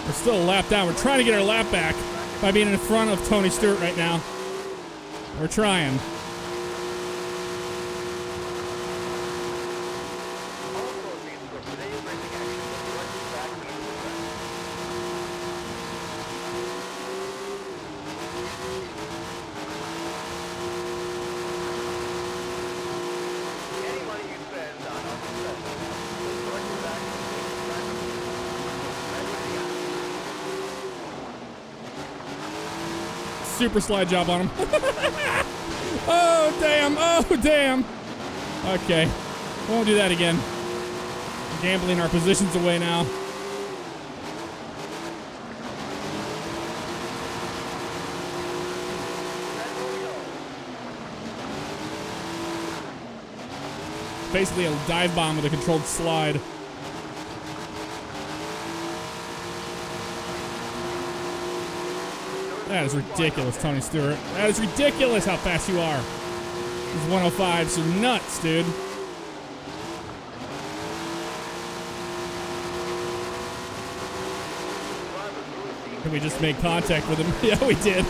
We're still a lap down. We're trying to get our lap back by being in front of Tony Stewart right now. We're trying. Super slide job on him. Oh, damn. Oh, damn. Okay. Won't do that again. Gambling our positions away now. Basically a dive bomb with a controlled slide. That is ridiculous, Tony Stewart. That is ridiculous how fast you are. These 105s are nuts, dude. And we just made contact with him. Yeah, we did.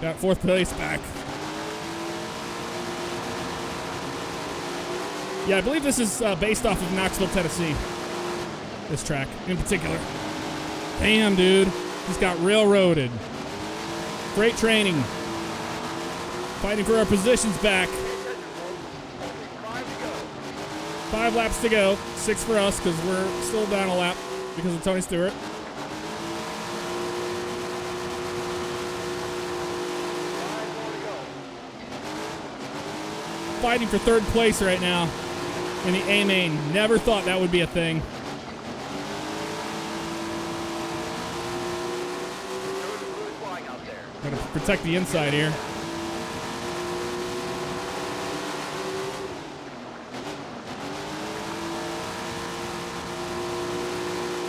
Got fourth place back. Yeah, I believe this is based off of Knoxville, Tennessee. This track in particular. Damn, dude. Just got railroaded. Great training. Fighting for our positions back. 5 laps to go. 6 for us because we're still down a lap because of Tony Stewart. Fighting for 3rd place right now in the A main. Never thought that would be a thing. Gotta protect the inside here.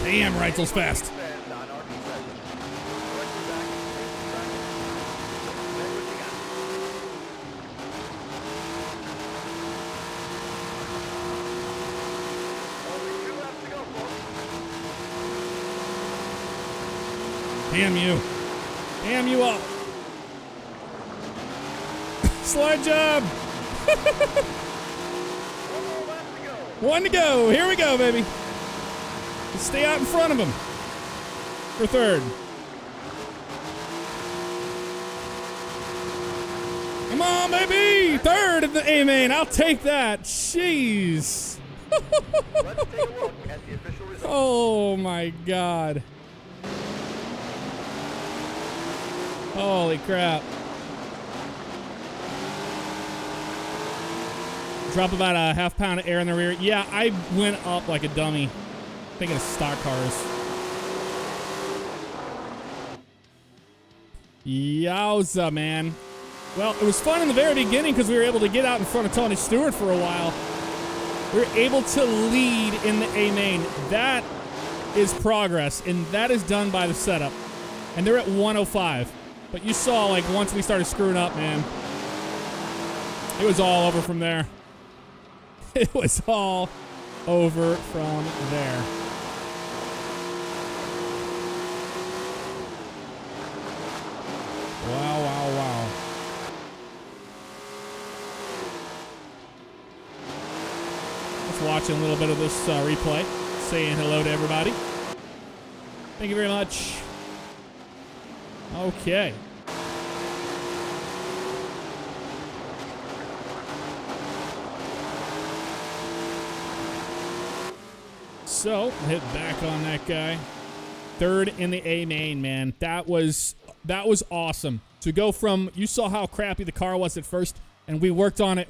Damn, Reitzel's fast. Damn you. Damn you all. Slide job. One to go. Here we go, baby. Let's stay out in front of him for 3rd. Come on, baby. 3rd in the A main. I'll take that. Jeez. Let's take a look at the official results. Oh, my God. Holy crap. Drop about a half pound of air in the rear. Yeah, I went up like a dummy. Thinking of stock cars. Yowza, man. Well, it was fun in the very beginning because we were able to get out in front of Tony Stewart for a while. We were able to lead in the A main. That is progress, and that is done by the setup. And they're at 105. But you saw, like, once we started screwing up, man, it was all over from there. It was all over from there. Wow, wow, wow. Just watching a little bit of this replay. Saying hello to everybody. Thank you very much. Okay. So, hit back on that guy. Third in the A main, man. That was awesome. To go from, you saw how crappy the car was at first, and we worked on it.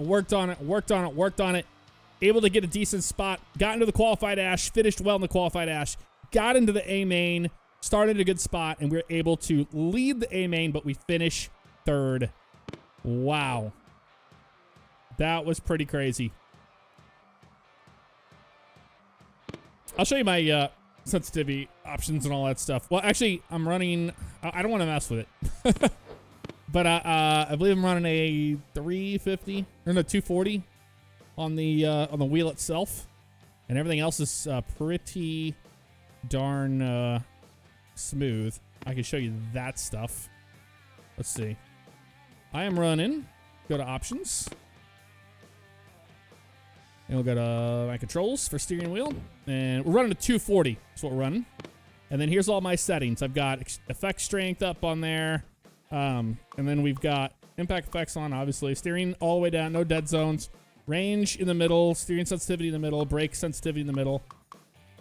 Able to get a decent spot. Got into the qualified Ash. Finished well in the qualified Ash. Got into the A main. Started a good spot, and we were able to lead the A main, but we finish third. Wow. That was pretty crazy. I'll show you my sensitivity options and all that stuff. Well, actually, I'm running... I don't want to mess with it. But I believe I'm running a 350 or no 240 on the wheel itself, and everything else is pretty darn smooth. I can show you that stuff. Let's see. I am running. Go to options. And we'll go to my controls for steering wheel. And we're running a 240. That's what we're running. And then here's all my settings. I've got effect strength up on there. And then we've got impact effects on, obviously. Steering all the way down. No dead zones. Range in the middle. Steering sensitivity in the middle. Brake sensitivity in the middle.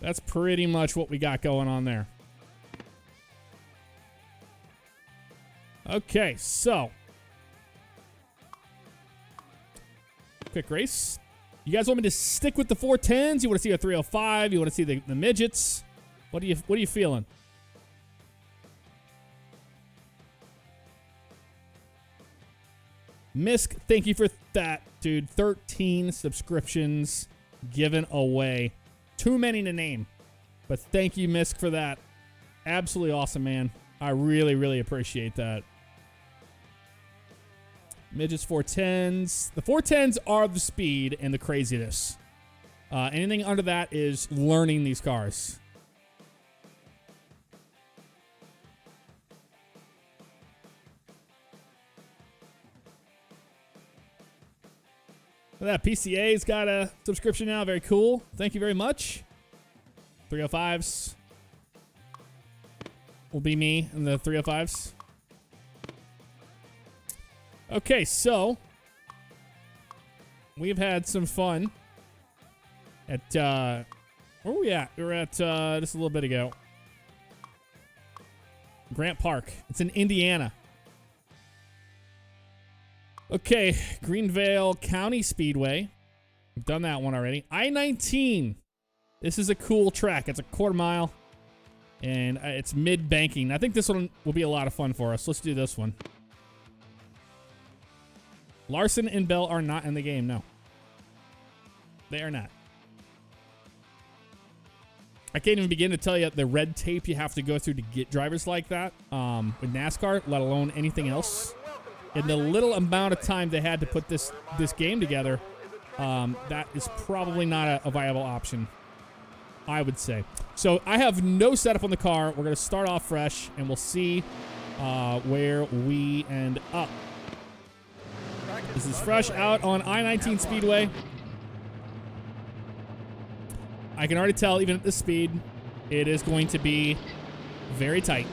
That's pretty much what we got going on there. Okay, so. Quick race. You guys want me to stick with the 410s? You want to see a 305? You want to see the midgets? What are you feeling? Misk, thank you for that, dude. 13 subscriptions given away. Too many to name. But thank you, Misk, for that. Absolutely awesome, man. I really, really appreciate that. Midgets 410s. The 410s are the speed and the craziness. Anything under that is learning these cars. That PCA's got a subscription now. Very cool. Thank you very much. 305s will be me in the 305s. Okay, so we've had some fun at where were we at? We were at just a little bit ago. Grant Park. It's in Indiana. Okay, Greenvale County Speedway. We've done that one already. I-19. This is a cool track. It's a quarter mile, and it's mid-banking. I think this one will be a lot of fun for us. Let's do this one. Larson and Bell are not in the game, no. They are not. I can't even begin to tell you the red tape you have to go through to get drivers like that with NASCAR, let alone anything else. In the little amount of time they had to put this game together, that is probably not a viable option, I would say. So I have no setup on the car. We're going to start off fresh, and we'll see where we end up. This is fresh out on I-19 Speedway. I can already tell, even at this speed, it is going to be very tight.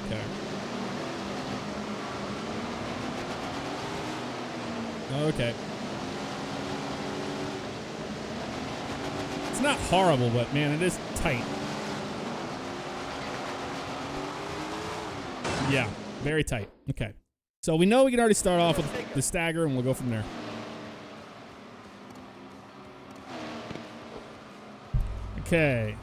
Okay. Okay. It's not horrible, but man, it is tight. Yeah, very tight. Okay. So we know we can already start off with the stagger, and we'll go from there. Okay.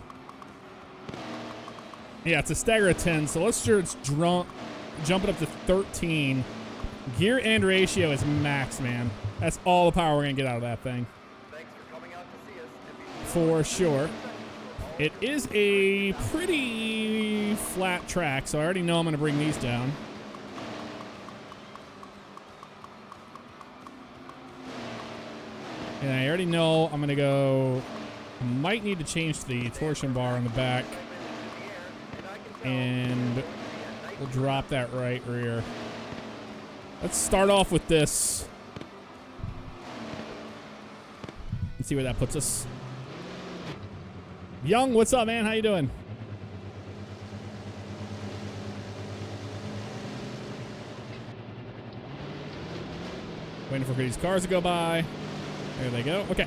Yeah, it's a stagger of 10, so let's sure it's jumping up to 13. Gear and ratio is max, man. That's all the power we're going to get out of that thing. Thanks for coming out to see us. For sure. It is a pretty flat track, so I already know I'm going to bring these down. And I already know I'm going to go... I might need to change the torsion bar on the back. And we'll drop that right rear. Let's start off with this. Let's see where that puts us. Young, what's up, man? How you doing? Waiting for these cars to go by. There they go. Okay.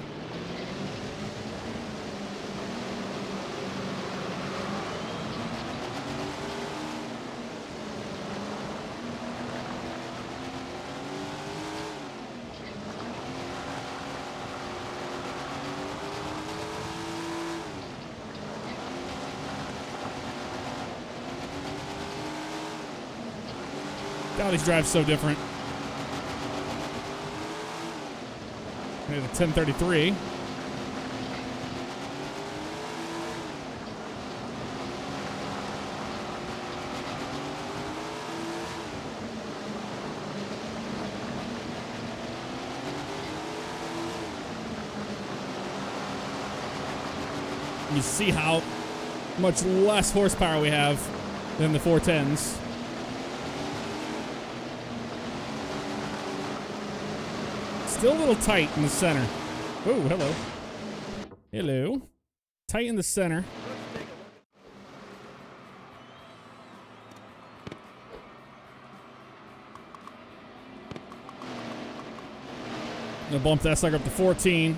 God, these drives so different. There's a 1033. You see how much less horsepower we have than the 410s. Still a little tight in the center. Oh, hello. Hello. Tight in the center. Gonna bump that sucker up to 14.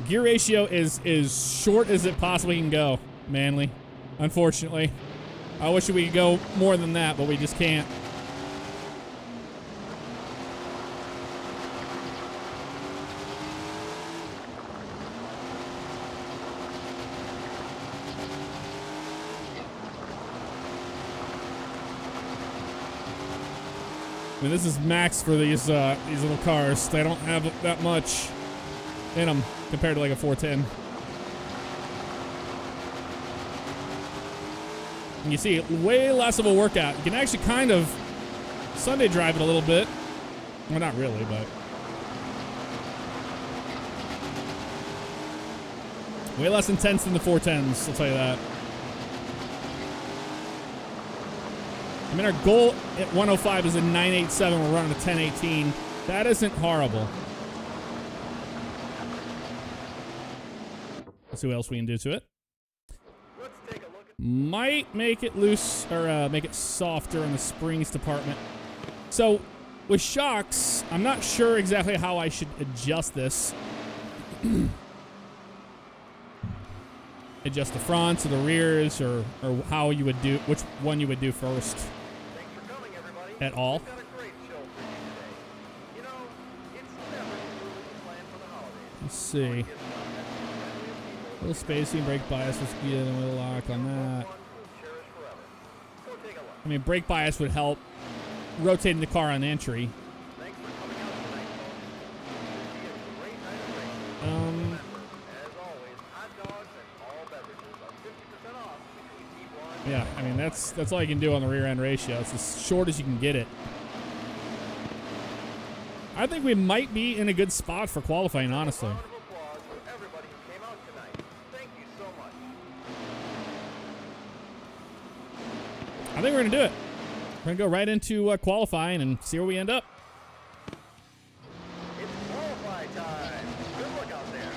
Gear ratio is as short as it possibly can go, Manly. Unfortunately. I wish we could go more than that, but we just can't. I mean, this is max for these little cars. They don't have that much in them compared to like a 410. And you see, way less of a workout. You can actually kind of Sunday drive it a little bit. Well, not really, but way less intense than the 410s, I'll tell you that. I mean, our goal at 105 is a 987. We're running a 1018. That isn't horrible. Let's see what else we can do to it. Let's take a look at Might make it loose or make it softer in the springs department. So with shocks, I'm not sure exactly how I should adjust this. Adjust the fronts or the rears, or how you would do, which one you would do first. Thanks for coming, everybody. At all. We've got a great show for you today. You know, it's never too early to plan for the holidays. Let's see. A little spacing, brake bias, let's get a little lock on that. I mean, brake bias would help rotating the car on entry. Thanks for coming out tonight, folks. It'll be a great night of racing. Remember, as always, hot dogs and all beverages are 50% off between T1. Yeah, I mean, that's all you can do on the rear end ratio. It's as short as you can get it. I think we might be in a good spot for qualifying, honestly. Round of applause for everybody who came out tonight. Thank you so much. I think we're going to do it. We're going to go right into qualifying and see where we end up. It's qualify time. Good look out there.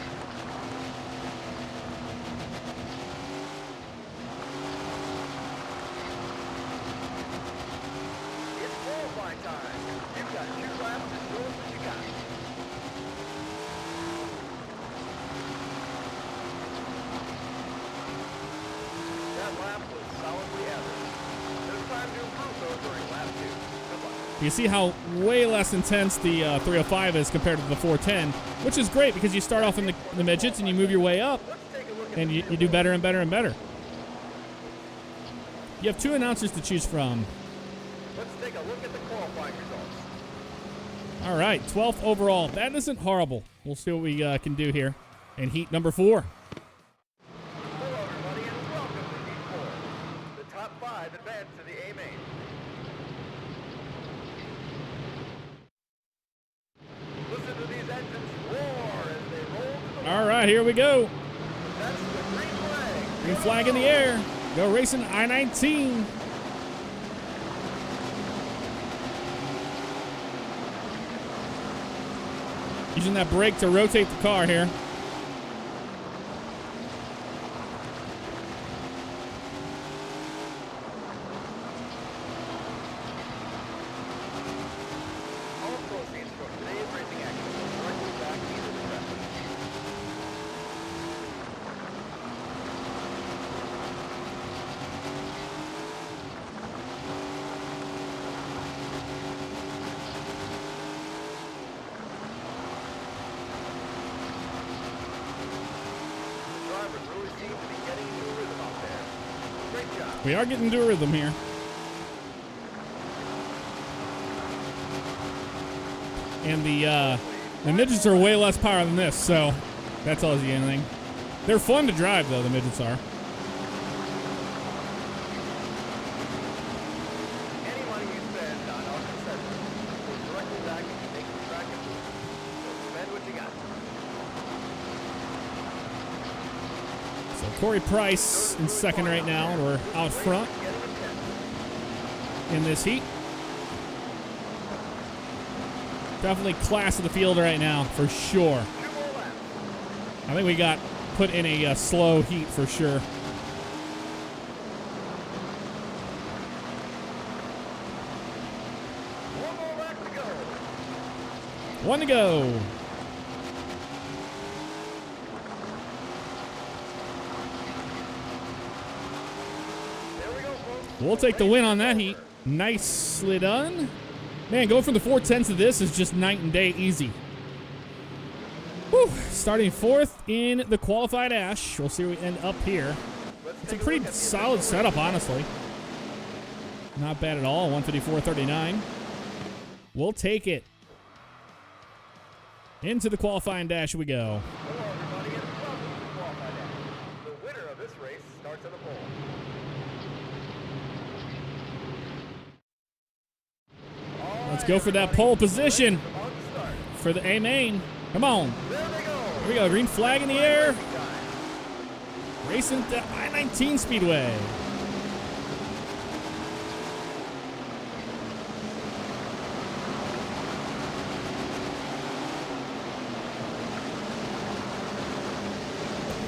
It's qualify time. You've got 2 laps to show us what you got. That lap was solidly average. There's time to improve though during lap 2. Good luck. You see how way less intense the 305 is compared to the 410, which is great because you start off in the midgets and you move your way up, Let's take a look at and you do better and better and better. You have 2 announcers to choose from. Let's take a look at the qualifying results. All right, 12th overall. That isn't horrible. We'll see what we can do here in heat number 4. Hello, everybody, and welcome to Heat 4. The top 5 advance to the A main. Listen to these engines roar as they roll to the All right, here we go. That's the green flag. Green flag in the air. Go racing I-19. Using that brake to rotate the car here. All proceeds from today's racing action will directly back into the track. drivers really seem to be getting into a rhythm out there. Great job. We are getting into a rhythm here. And the midgets are way less power than this, so that tells you anything. They're fun to drive, though, the midgets are. Any money you spend on our concessions goes directly back into making the track improve. So spend what you got. So Corey Price in second right now. We're out front Getting intense. in this heat. Definitely class of the field right now, for sure. 2 more laps. I think we got put in a slow heat for sure. One more lap to go. One to go. There we go, folks. We'll take the win on that heat. Nicely done. Man, going from the 410s to this is just night and day easy. Whew. Starting fourth in the qualified Ash. We'll see where we end up here. It's a pretty solid setup, honestly. Not bad at all. 154.39. We'll take it. Into the qualifying dash we go. Hello, everybody, and welcome to the qualified dash. The winner of this race starts at the pole. Let's go for that pole position On the start. for the A main. Come on. There they go. Here we go. Green flag in the air. Time. Racing the I-19 Speedway.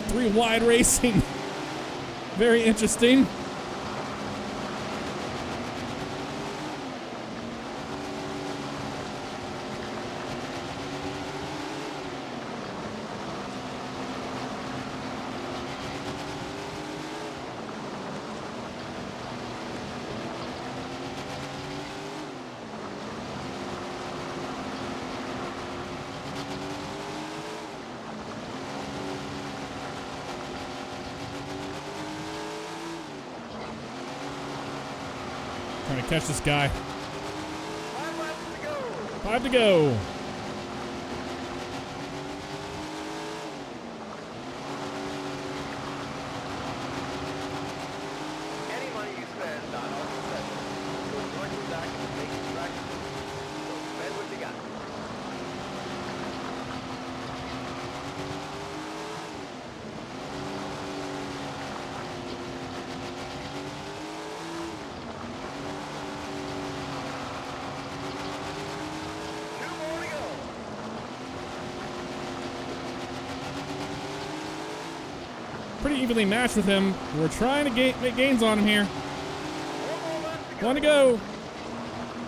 Three wide racing. Very interesting. Trying to catch this guy. 5 laps to go. 5 to go. Any money you spend on our concessions goes directly back into making the track improve. So spend what you got. Two more to go. Pretty evenly matched with him. We're trying to make gains on him here. One more lap to go. One to go.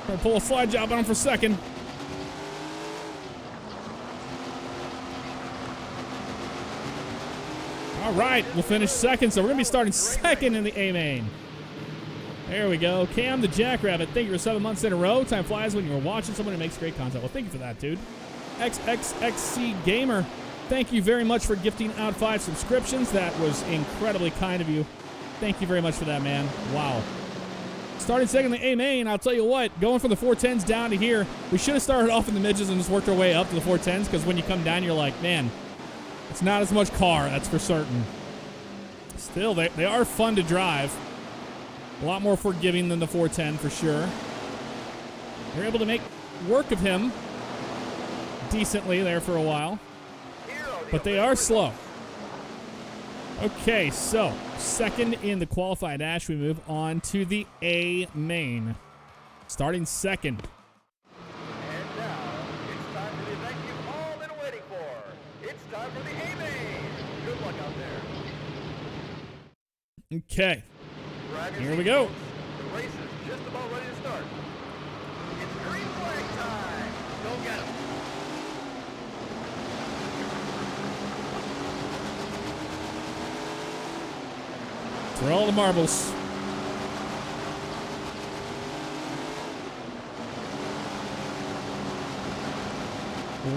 Trying to pull a slide job on him for second. All right, we'll finish second, so we're going to be starting second in the A main. There we go. Cam the Jackrabbit, thank you for 7 months in a row. Time flies when you're watching someone who makes great content. Well, thank you for that, dude. XXXC Gamer, thank you very much for gifting out 5 subscriptions. That was incredibly kind of you. Thank you very much for that, man. Wow. Starting second in the A main, I'll tell you what, going from the 410s down to here, we should have started off in the midgets and just worked our way up to the 410s, because when you come down, you're like, man, it's not as much car, that's for certain. Still, they are fun to drive. A lot more forgiving than the 410 for sure. They're able to make work of him decently there for a while. But they are slow. Okay, so second in the qualified dash, we move on to the A main. Starting second. And now, it's time for the event you've all been waiting for. It's time for the A-Main. Good luck out there. Okay, Grab your here we seats, go. folks. The race is just about ready to start. It's green flag time. Go get 'em. For all the marbles.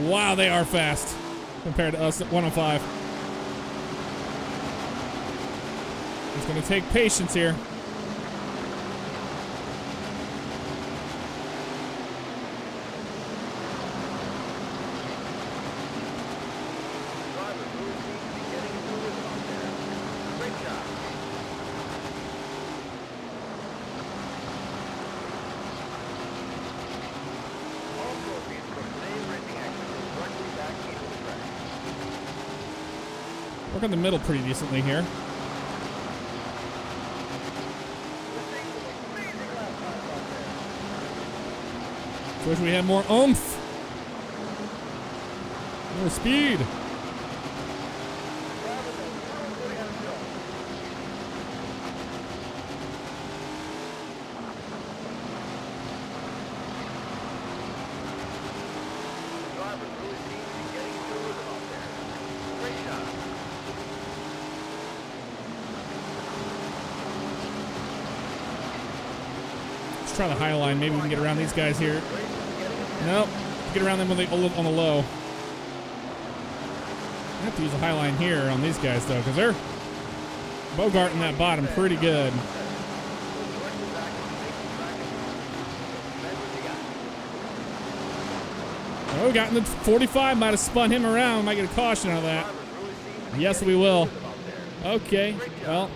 Wow, they are fast compared to us at 105. It's going to take patience here. Driver really seems to be getting into a rhythm out there. Great job. All proceeds from today's racing action go directly back into the track. Work on the middle pretty decently here. We're seeing some amazing lap times out there. Wish we had more oomph. More speed. Drivers are really putting on a show. Drivers really seem to be getting into a rhythm out there. Great job. Let's try the high line. Maybe we can get around these guys here. Race is getting intense. Nope. Get around them when they on the low. I have to use a high line here on these guys, though, because they're bogarting that bottom pretty good. Oh, got in the 45. Might have spun him around. Might get a caution out of that. Yes, we will. Okay. Well,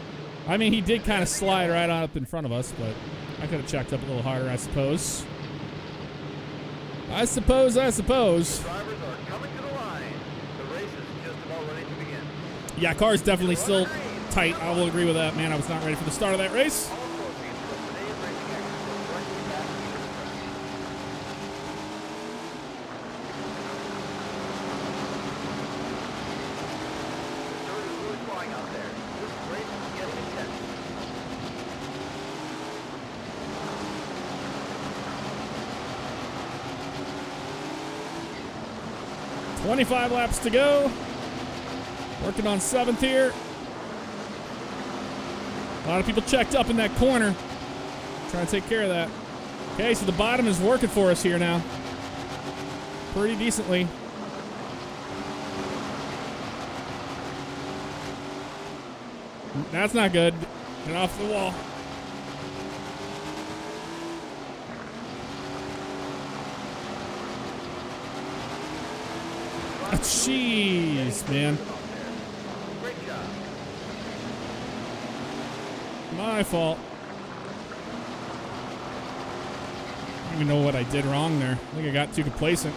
I mean, he did kind of slide right on up in front of us, but I could have checked up a little harder, I suppose. I suppose. Drivers are coming to the line. The race is just about ready to begin. Yeah, car's definitely still tight. I will agree with that, man. I was not ready for the start of that race. All proceeds from today's racing action go directly back into the track. The dirt is really flying out there. This race is getting intense. 25 laps to go. Working on 7th here. A lot of people checked up in that corner. Trying to take care of that. Okay, so the bottom is working for us here now. Pretty decently. That's not good. Get off the wall. Jeez, man. Great job. My fault. I don't even know what I did wrong there. I think I got too complacent.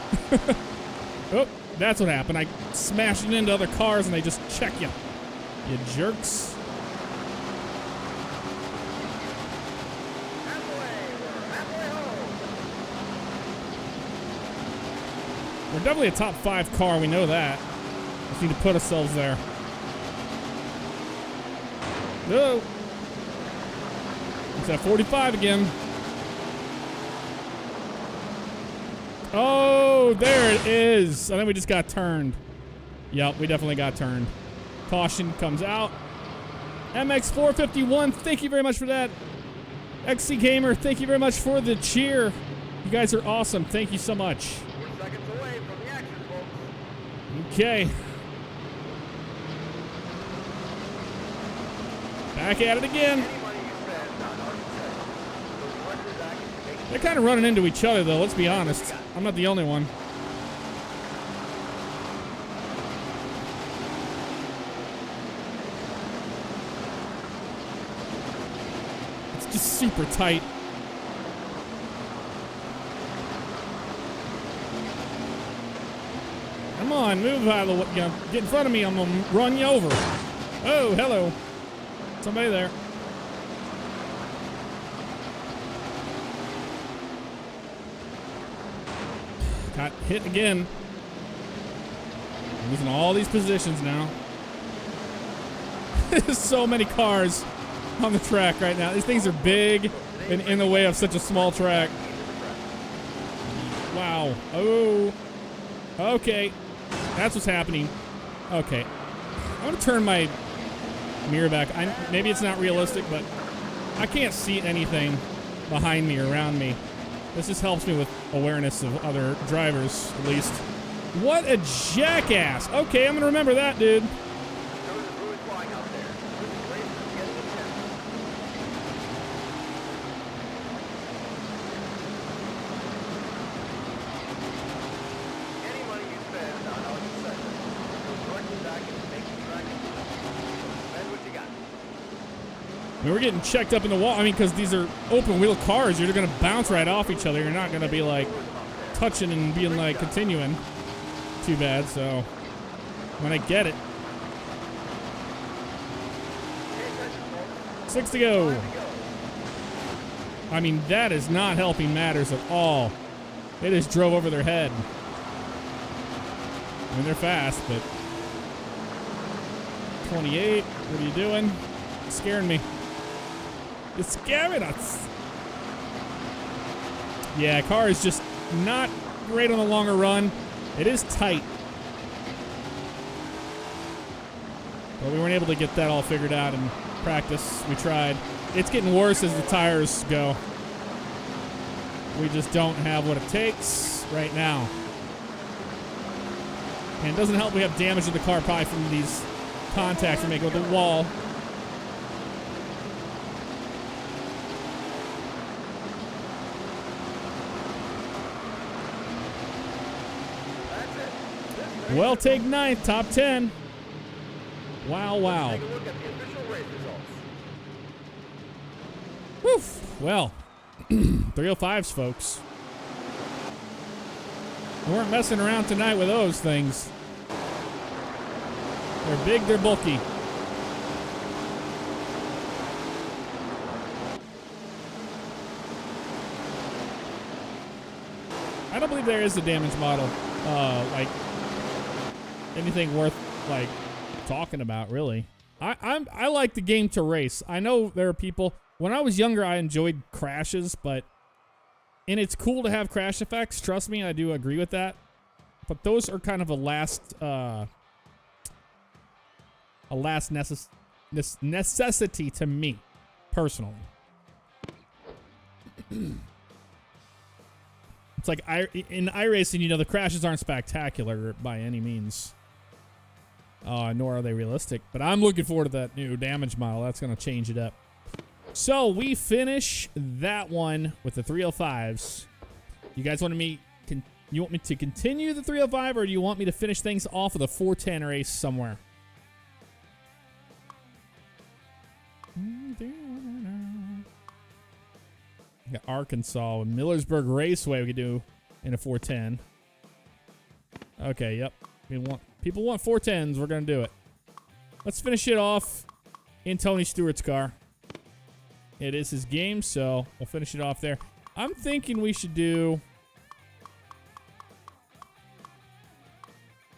Oh, that's what happened. I smashed it into other cars and they just check you. You jerks. We're halfway home. We're definitely a top 5 car. We know that. Just need to put ourselves there. Oh. It's at 45 again. Oh, there it is. I think we just got turned. Yep, we definitely got turned. Caution comes out. MX451, thank you very much for that. XC Gamer, thank you very much for the cheer. You guys are awesome. Thank you so much. We're seconds away from the action, folks. Okay. Back at it again. Any money you spend on our concessions goes directly back into making They're kind of running into each other, though. Let's be honest. I'm not the only one. It's just super tight. Come on, move out of the way. You know, get in front of me. I'm going to run you over. Oh, hello. Somebody there. Got hit again. I'm losing all these positions now. There's so many cars on the track right now. These things are big and in the way of such a small track. Wow. Oh. Okay. That's what's happening. Okay. I'm going to turn my mirror back. Maybe it's not realistic, but I can't see anything behind me or around me. This just helps me with awareness of other drivers, at least. What a jackass. Okay, I'm going to remember that, dude. dirt is really flying out there. This race is getting intense. I mean, we're getting checked up in the wall. I mean, because these are open wheel cars. You're going to bounce right off each other. You're not going to be like touching and being like continuing. Too bad. So when I get it. 6 to go. I mean, that is not helping matters at all. They just drove over their head. I mean, they're fast, but 28. What are you doing? It's scaring me. It's scaring us. Yeah, car is just not great on the longer run. It is tight. But we weren't able to get that all figured out in practice. We tried. It's getting worse as the tires go. We just don't have what it takes right now. And it doesn't help we have damage to the car probably from these contacts we make with the wall. Well, take ninth, top 10. Wow, wow. Take a look at the official race results. Woof. Well, 305s, folks. We weren't messing around tonight with those things. They're big, they're bulky. I don't believe there is a damage model. Like anything worth like talking about, really. I like the game to race. I know there are people. When I was younger, I enjoyed crashes, and it's cool to have crash effects. Trust me, I do agree with that. But those are kind of a last necessity to me, personally. It's like in iRacing, you know, the crashes aren't spectacular by any means. Nor are they realistic. But I'm looking forward to that new damage model. That's going to change it up. So we finish that one with the 305s. You guys want me to continue the 305, or do you want me to finish things off with a 410 race somewhere? Got Arkansas with Millersburg Raceway we could do in a 410. Okay, yep. People want 410s. We're going to do it. Let's finish it off in Tony Stewart's car. It is his game, so we'll finish it off there. I'm thinking we should do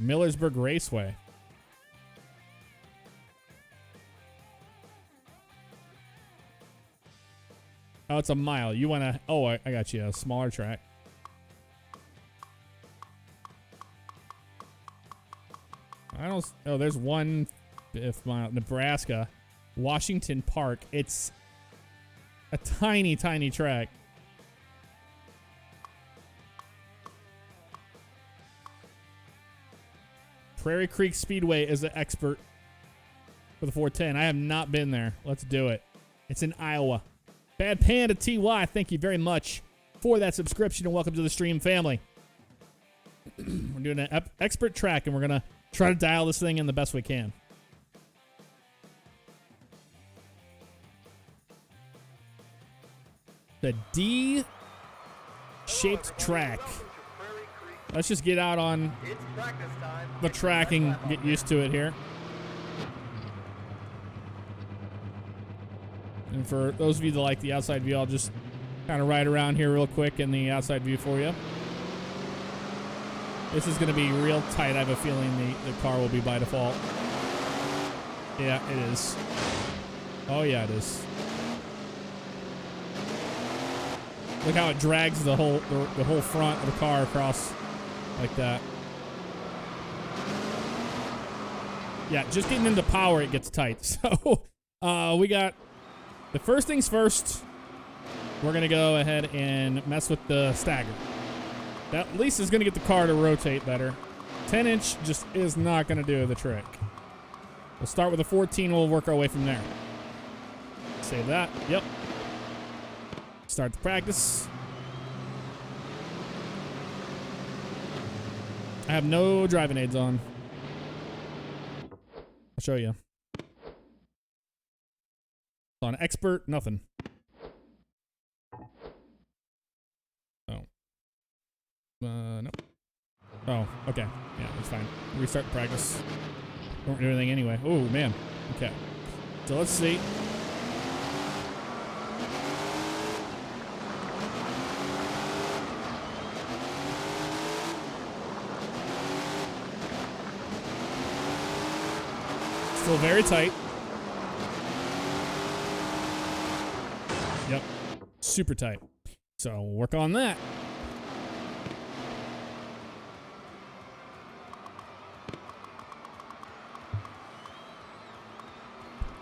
Millersburg Raceway. Oh, it's a mile. You want to... Oh, I got you. A smaller track. I don't... Oh, there's one... If mile. Nebraska. Washington Park. It's a tiny, tiny track. Prairie Creek Speedway is the expert for the 410. I have not been there. Let's do it. It's in Iowa. Bad Panda TY, thank you very much for that subscription and welcome to the stream family. We're doing an expert track and we're going to try to dial this thing in the best we can. The D-shaped track. Let's just get out on the track and get used to it here. And for those of you that like the outside view, I'll just kind of ride around here real quick in the outside view for you. This is going to be real tight. I have a feeling the car will be by default. Yeah, it is. Oh, yeah, it is. Look how it drags the whole front of the car across like that. Yeah, just getting into power, it gets tight. So we got the first things first. We're going to go ahead and mess with the stagger. That at least is going to get the car to rotate better. 10-inch just is not going to do the trick. We'll start with a 14. We'll work our way from there. Save that. Yep. Start the practice. I have no driving aids on. I'll show you. On expert, nothing. Oh. Nope. Oh, okay. Yeah, that's fine. Restart practice. Don't do anything anyway. Oh, man. Okay. So let's see. Still very tight. Yep. Super tight. So we'll work on that.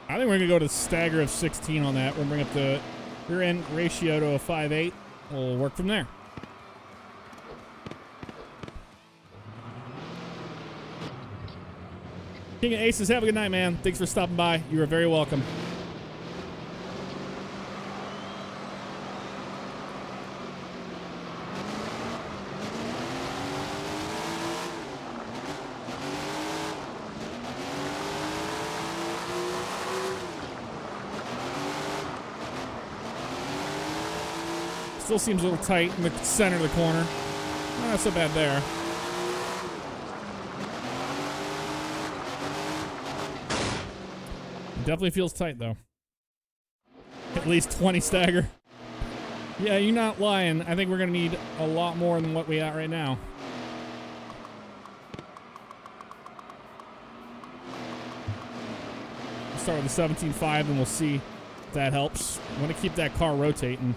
I think we're going to go to stagger of 16 on that. We'll bring up the rear end ratio to a 5.8. We'll work from there. King of Aces, have a good night, man. Thanks for stopping by. You are very welcome. Still seems a little tight in the center of the corner. Not so bad there. Definitely feels tight though. At least 20 stagger. Yeah, you're not lying. I think we're gonna need a lot more than what we got right now. We'll start with the 17.5 and we'll see if that helps. I want to keep that car rotating.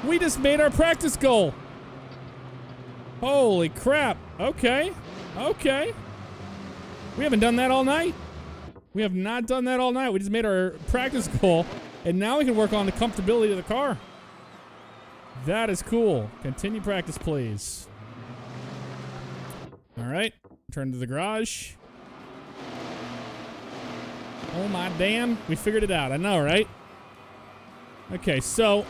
We just made our practice goal. Holy crap. Okay. Okay. We haven't done that all night. We have not done that all night. We just made our practice goal, and now we can work on the comfortability of the car. That is cool. Continue practice, please. All right. Turn to the garage. Oh, my damn. We figured it out. I know, right? Okay, so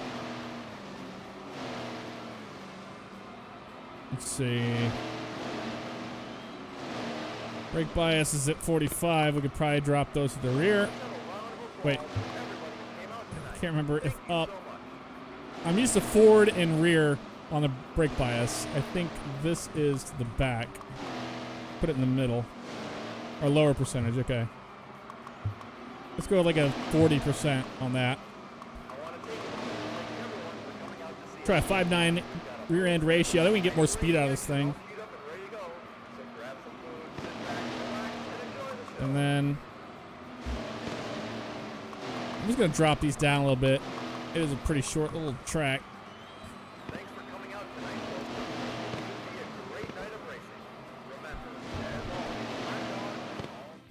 let's see. Brake bias is at 45. We could probably drop those to the rear. Wait. I can't remember if up. I'm used to forward and rear on the brake bias. I think this is to the back. Put it in the middle. Or lower percentage, okay. Let's go with like a 40% on that. Try a 5.9 rear end ratio. Then we can get more speed out of this thing. And then I'm just gonna drop these down a little bit. It is a pretty short little track. Thanks for coming out tonight, folks. It should be a great night of racing. Remember, as always, hot dogs and all.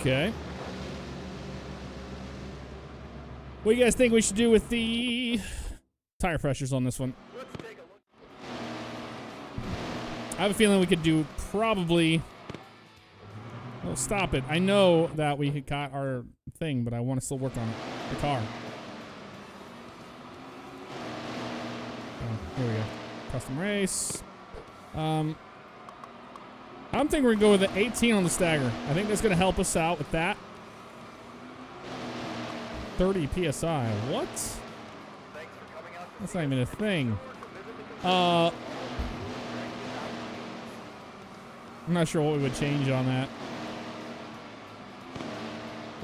Okay. What do you guys think we should do with the tire pressures on this one? Let's take a look. I have a feeling we could do probably... Oh, stop it. I know that we got our thing, but I want to still work on the car. Oh, here we go. Custom race. I'm thinking we're going to go with the 18 on the stagger. I think that's going to help us out with that. 30 PSI. What? That's not even a thing. I'm not sure what we would change on that.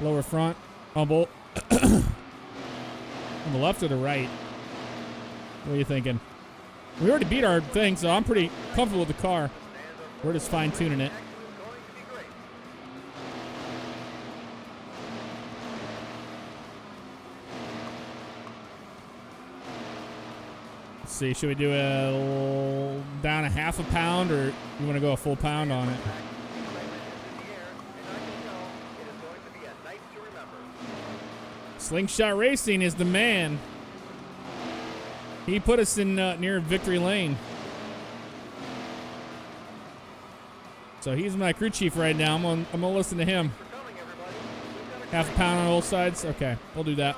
Lower front. Humble. On the left or the right? What are you thinking? We already beat our thing, so I'm pretty comfortable with the car. We're just fine-tuning it. Let's see, should we do down a half a pound, or you want to go a full pound on it? Slingshot Racing is the man. He put us in near victory lane. So he's my crew chief right now. I'm gonna listen to him. Half a pound on both sides. Okay, we'll do that.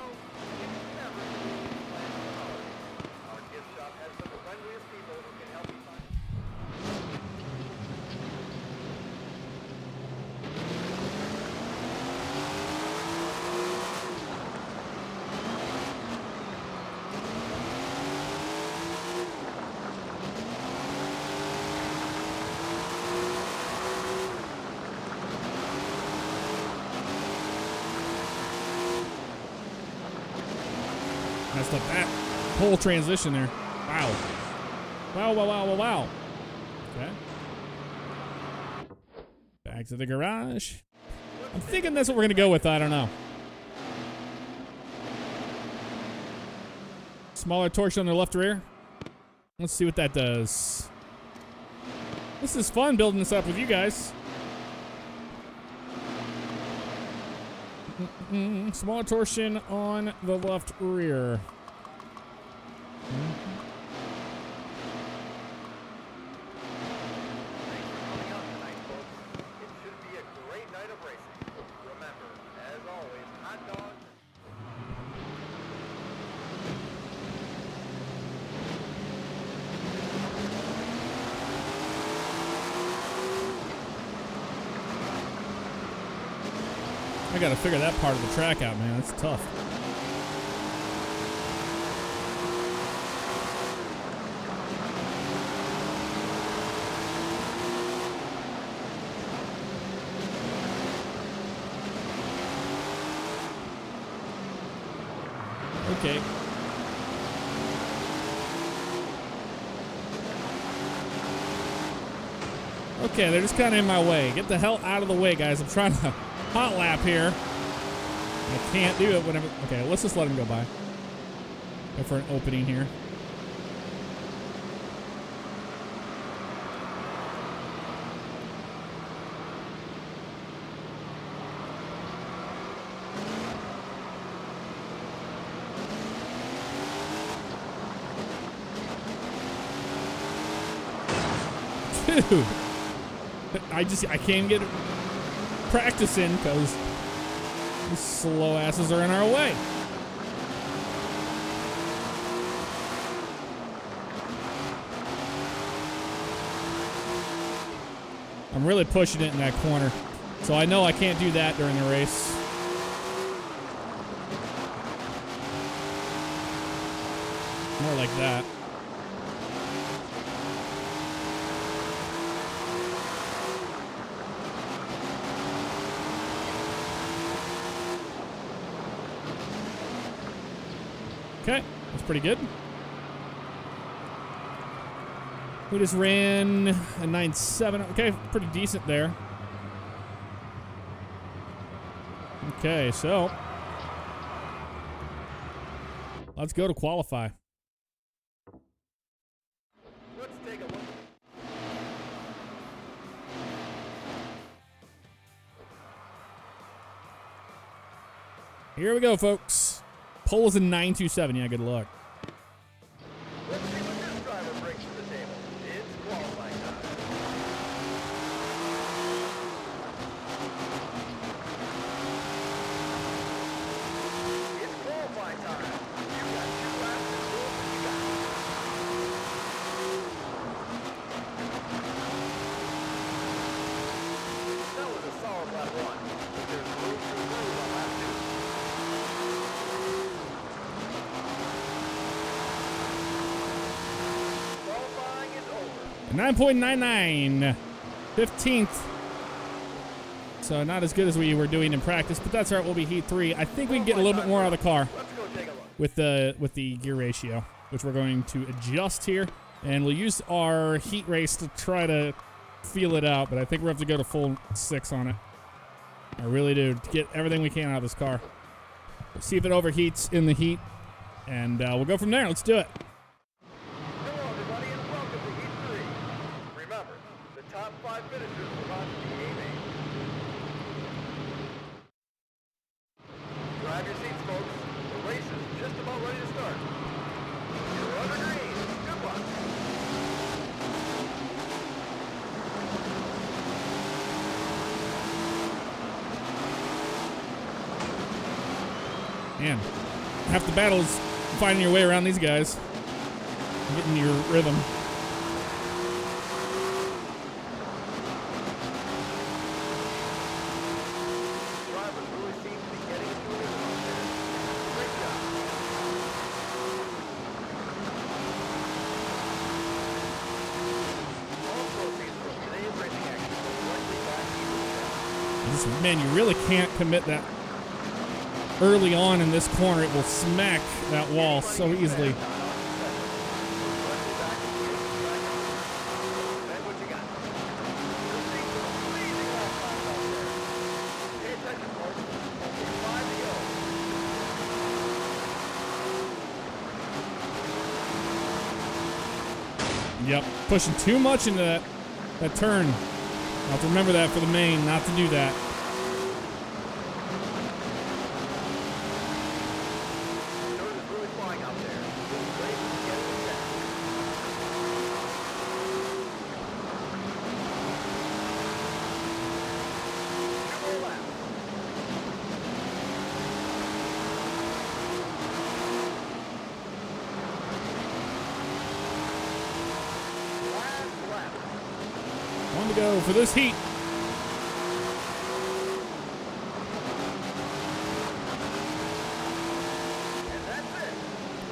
Messed up that whole transition there. Wow. Wow. Okay. Back to the garage. I'm thinking that's what we're going to go with. I don't know. Smaller torsion on the left rear. Let's see what that does. This is fun building this up with you guys. Smaller torsion on the left rear. I gotta figure that part of the track out, man. It's tough. Okay. Okay, they're just kind of in my way. Get the hell out of the way, guys. I'm trying to hot lap here. I can't do it whenever. Okay, let's just let him go by. Go for an opening here. Dude, I can't get practicing because these slow asses are in our way. I'm really pushing it in that corner, so I know I can't do that during the race. More like that. Okay, that's pretty good. We just ran a 9.7. Okay, pretty decent there. Okay, so let's go to qualify. Let's take a look. Here we go, folks. Pole is a 9.27. Yeah, good luck. Let's see what this driver brings to the table. It's qualifying time. It's qualifying time. You got 2 laps to go. You got 9.99. 15th. So not as good as we were doing in practice, but that's all right. We'll be heat 3. I think we can get a little bit more out of the car with the gear ratio, which we're going to adjust here. And we'll use our heat race to try to feel it out, but I think we're going to have to go to full 6 on it. I really do, to get everything we can out of this car. We'll see if it overheats in the heat, and we'll go from there. Let's do it. Hello, everybody, and welcome to Heat 3. Remember, the top 5 finishers will run the A-main. Grab your seats, folks. The race is just about ready to start. You're under green. Good luck. Man, half the battle is finding your way around these guys. Getting your rhythm. Drivers really seem to be getting into a rhythm out there. Great job. All proceeds from today's racing action go directly back to the track. Man, you really can't commit that early on in this corner. It will smack that wall so easily. Yep, pushing too much into that turn. I'll have to remember that for the main, not to do that. One to go for this heat.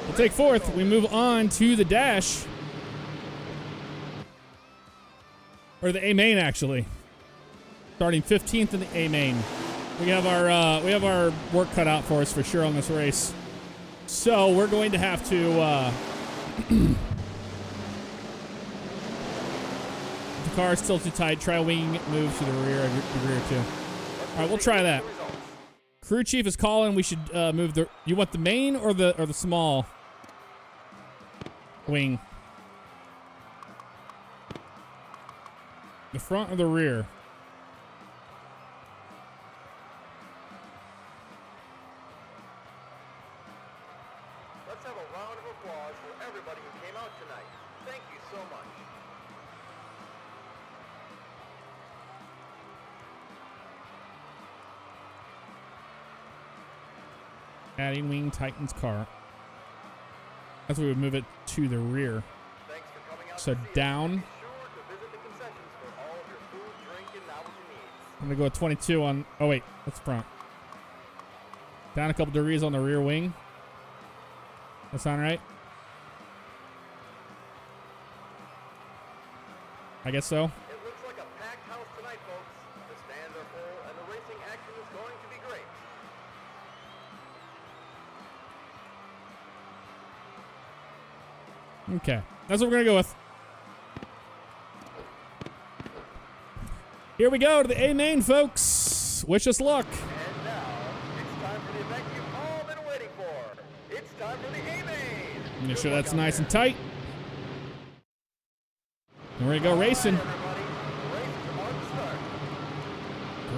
We'll take 4th. We move on to the dash. Or the A main, actually. Starting 15th in the A main. We have our work cut out for us for sure on this race. So we're going to have to the car is still too tight. Try a wing move to the rear too. All right, we'll try that. Crew chief is calling. We should move the. You want the main or the small wing? The front or the rear? Let's have a round of applause for everybody who came out tonight. Thank you so much. Adding wing tightens car. That's why we would move it to the rear. Thanks for coming out So to see us. down. Be sure to visit the concessions for all of your food, drink, and novelty needs. I'm gonna go with 22 on. Oh wait, that's front. Down a couple degrees on the rear wing. That sound right? I guess so. It looks like a packed house tonight, folks. The stands are full, and the racing action is going to be great. Okay, that's what we're gonna go with. Here we go to the A main, folks. Wish us luck. And now, it's time for the event you've all been waiting for. It's time for the A-main. Make sure that's nice and tight. And we're gonna go racing. Everybody, the race is about to start.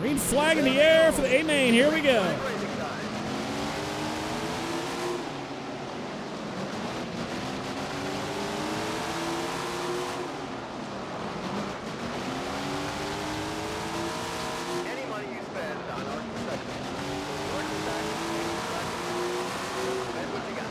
Green flag in the air for the A main. Here we go. Racing time. Any money you spend on our concession goes directly back to the main track. And what you got?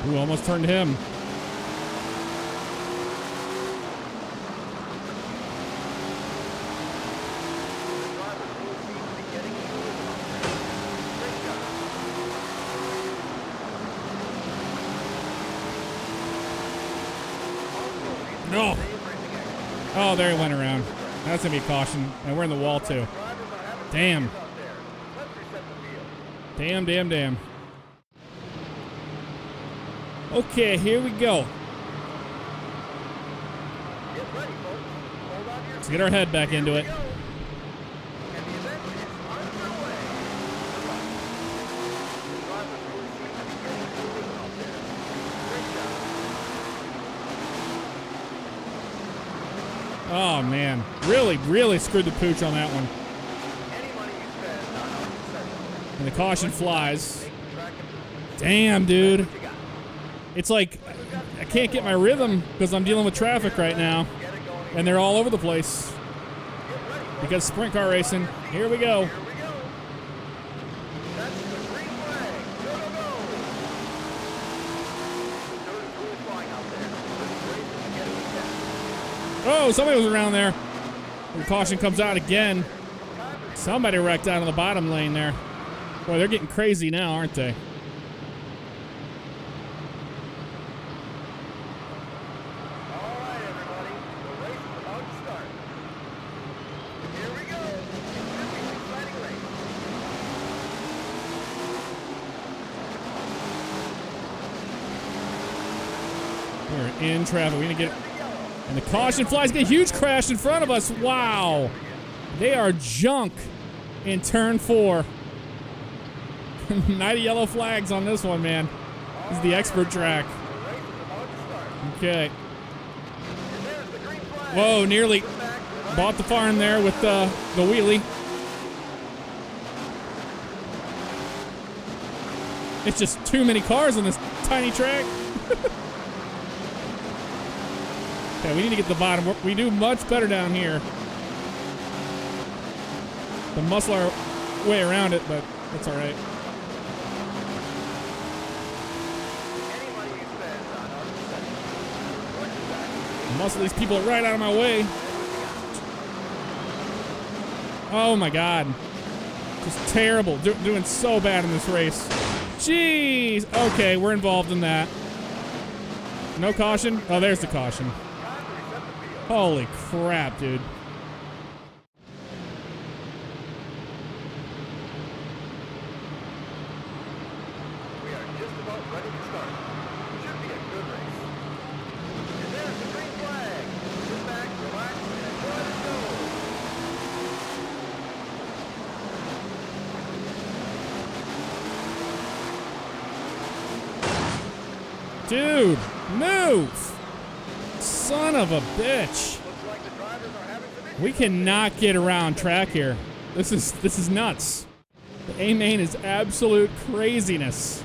Ooh, almost turned him. No. Oh, there he went around. That's going to be a caution. And we're in the wall, too. Damn. Damn, damn, damn. Okay, here we go. Let's get our head back into it. Oh, man. Really screwed the pooch on that one. And the caution flies. Damn, dude. It's like I can't get my rhythm because I'm dealing with traffic right now. And they're all over the place. Because sprint car racing. Here we go. Oh, somebody was around there. The caution comes out again. Somebody wrecked out on the bottom lane there. Boy, they're getting crazy now, aren't they? All right, everybody. The race is about to start. Here we go. It's going to be an exciting race. We're in traffic. We're going to get... And the caution flies. Get a huge crash in front of us. Wow. They are junk in turn 4. Night of yellow flags on this one, man. This is the expert track. Okay. Whoa, nearly bought the farm there with the wheelie. It's just too many cars on this tiny track. Okay, we need to get to the bottom. We do much better down here. To muscle our way around it, but that's all right. Muscle these people right out of my way. Oh my God. Just terrible. Doing so bad in this race. Jeez. Okay, we're involved in that. No caution? Oh, there's the caution. Holy crap, dude. We are just about ready to start. Should be a good race. And there's the green flag. Sit back, relax, and enjoy the show. Dude, move! Son of a bitch. Looks like the drivers are having some issues. We cannot get around track here. This is nuts. The A main is absolute craziness.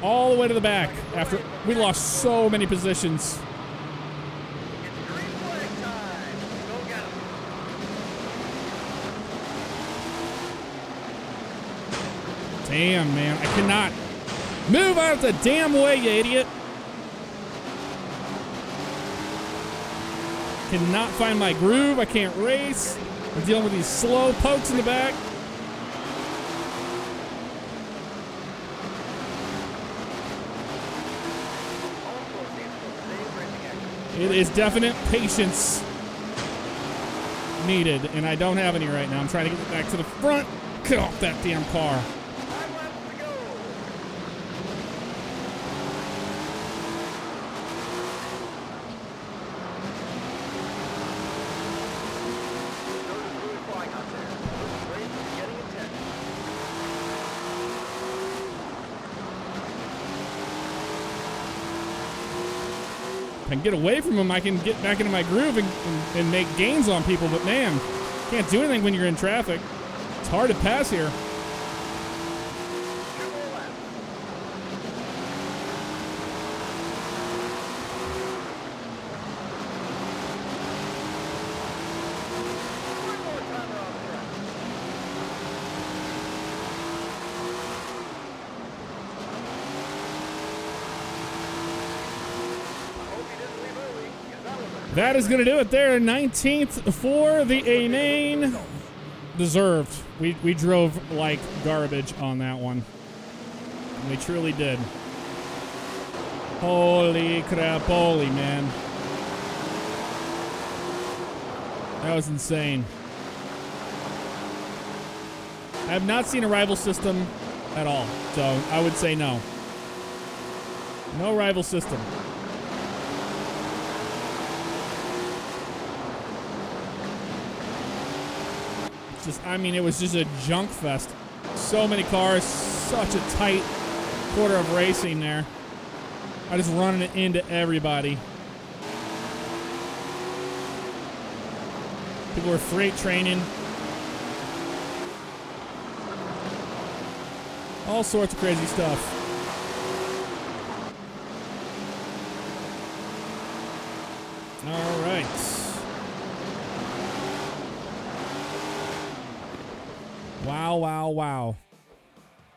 All the way to the back after we lost so many positions. It's green flag time. Go get 'em. Damn, man. I cannot move out of the damn way, you idiot. Cannot find my groove. I can't race. I'm dealing with these slow pokes in the back. It is definite patience needed, and I don't have any right now. I'm trying to get back to the front. Get off that damn car. 5 laps to go. Really flying out there. This race is getting intense. If I can get away from him, I can get back into my groove and make gains on people, but man, can't do anything when you're in traffic. It's hard to pass here. 2 more laps. One more time around the track. I hope he didn't leave early, 'cause that was a That is going to do it there. 19th for the A main. Deserved. We drove like garbage on that one. We truly did. Holy crap, holy man. That was insane. I have not seen a rival system at all, so I would say no. No rival system. It's just, I mean, it was just a junk fest. So many cars, such a tight quarter of racing there. I just running it into everybody. People were freight training. All sorts of crazy stuff. All right. Wow, wow, wow.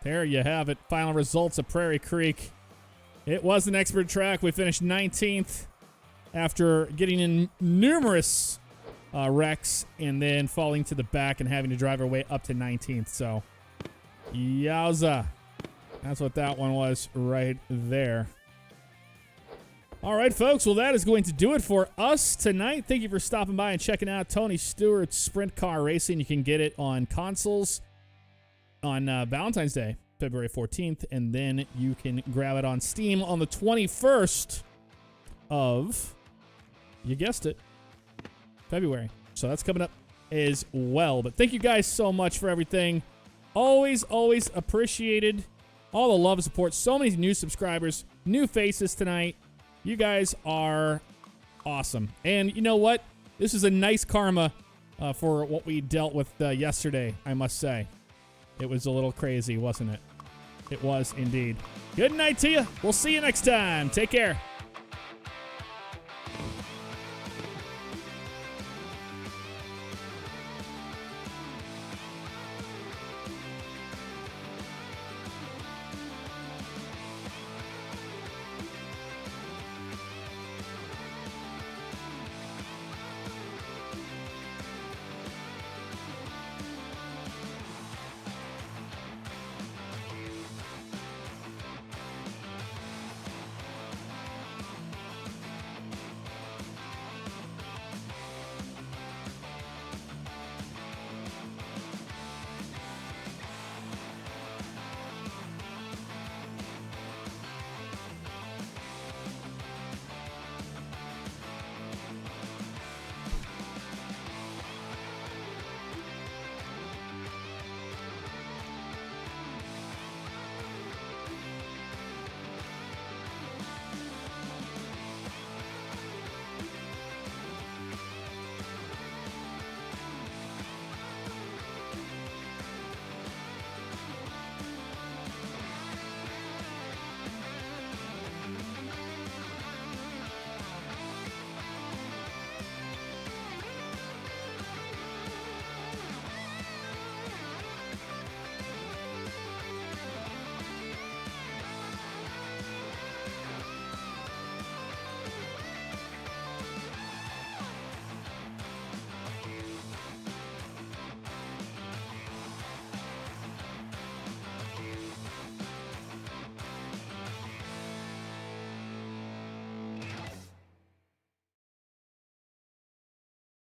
There you have it. Final results of Prairie Creek. It was an expert track. We finished 19th after getting in numerous wrecks and then falling to the back and having to drive our way up to 19th. So, yowza. That's what that one was right there. All right, folks. Well, that is going to do it for us tonight. Thank you for stopping by and checking out Tony Stewart's Sprint Car Racing. You can get it on consoles on Valentine's Day, February 14th, and then you can grab it on Steam on the 21st of, you guessed it, February. So that's coming up as well. But thank you guys so much for everything. Always, always appreciated. All the love and support. So many new subscribers, new faces tonight. You guys are awesome. And you know what? This is a nice karma for what we dealt with yesterday, I must say. It was a little crazy, wasn't it? It was indeed. Good night to you. We'll see you next time. Take care.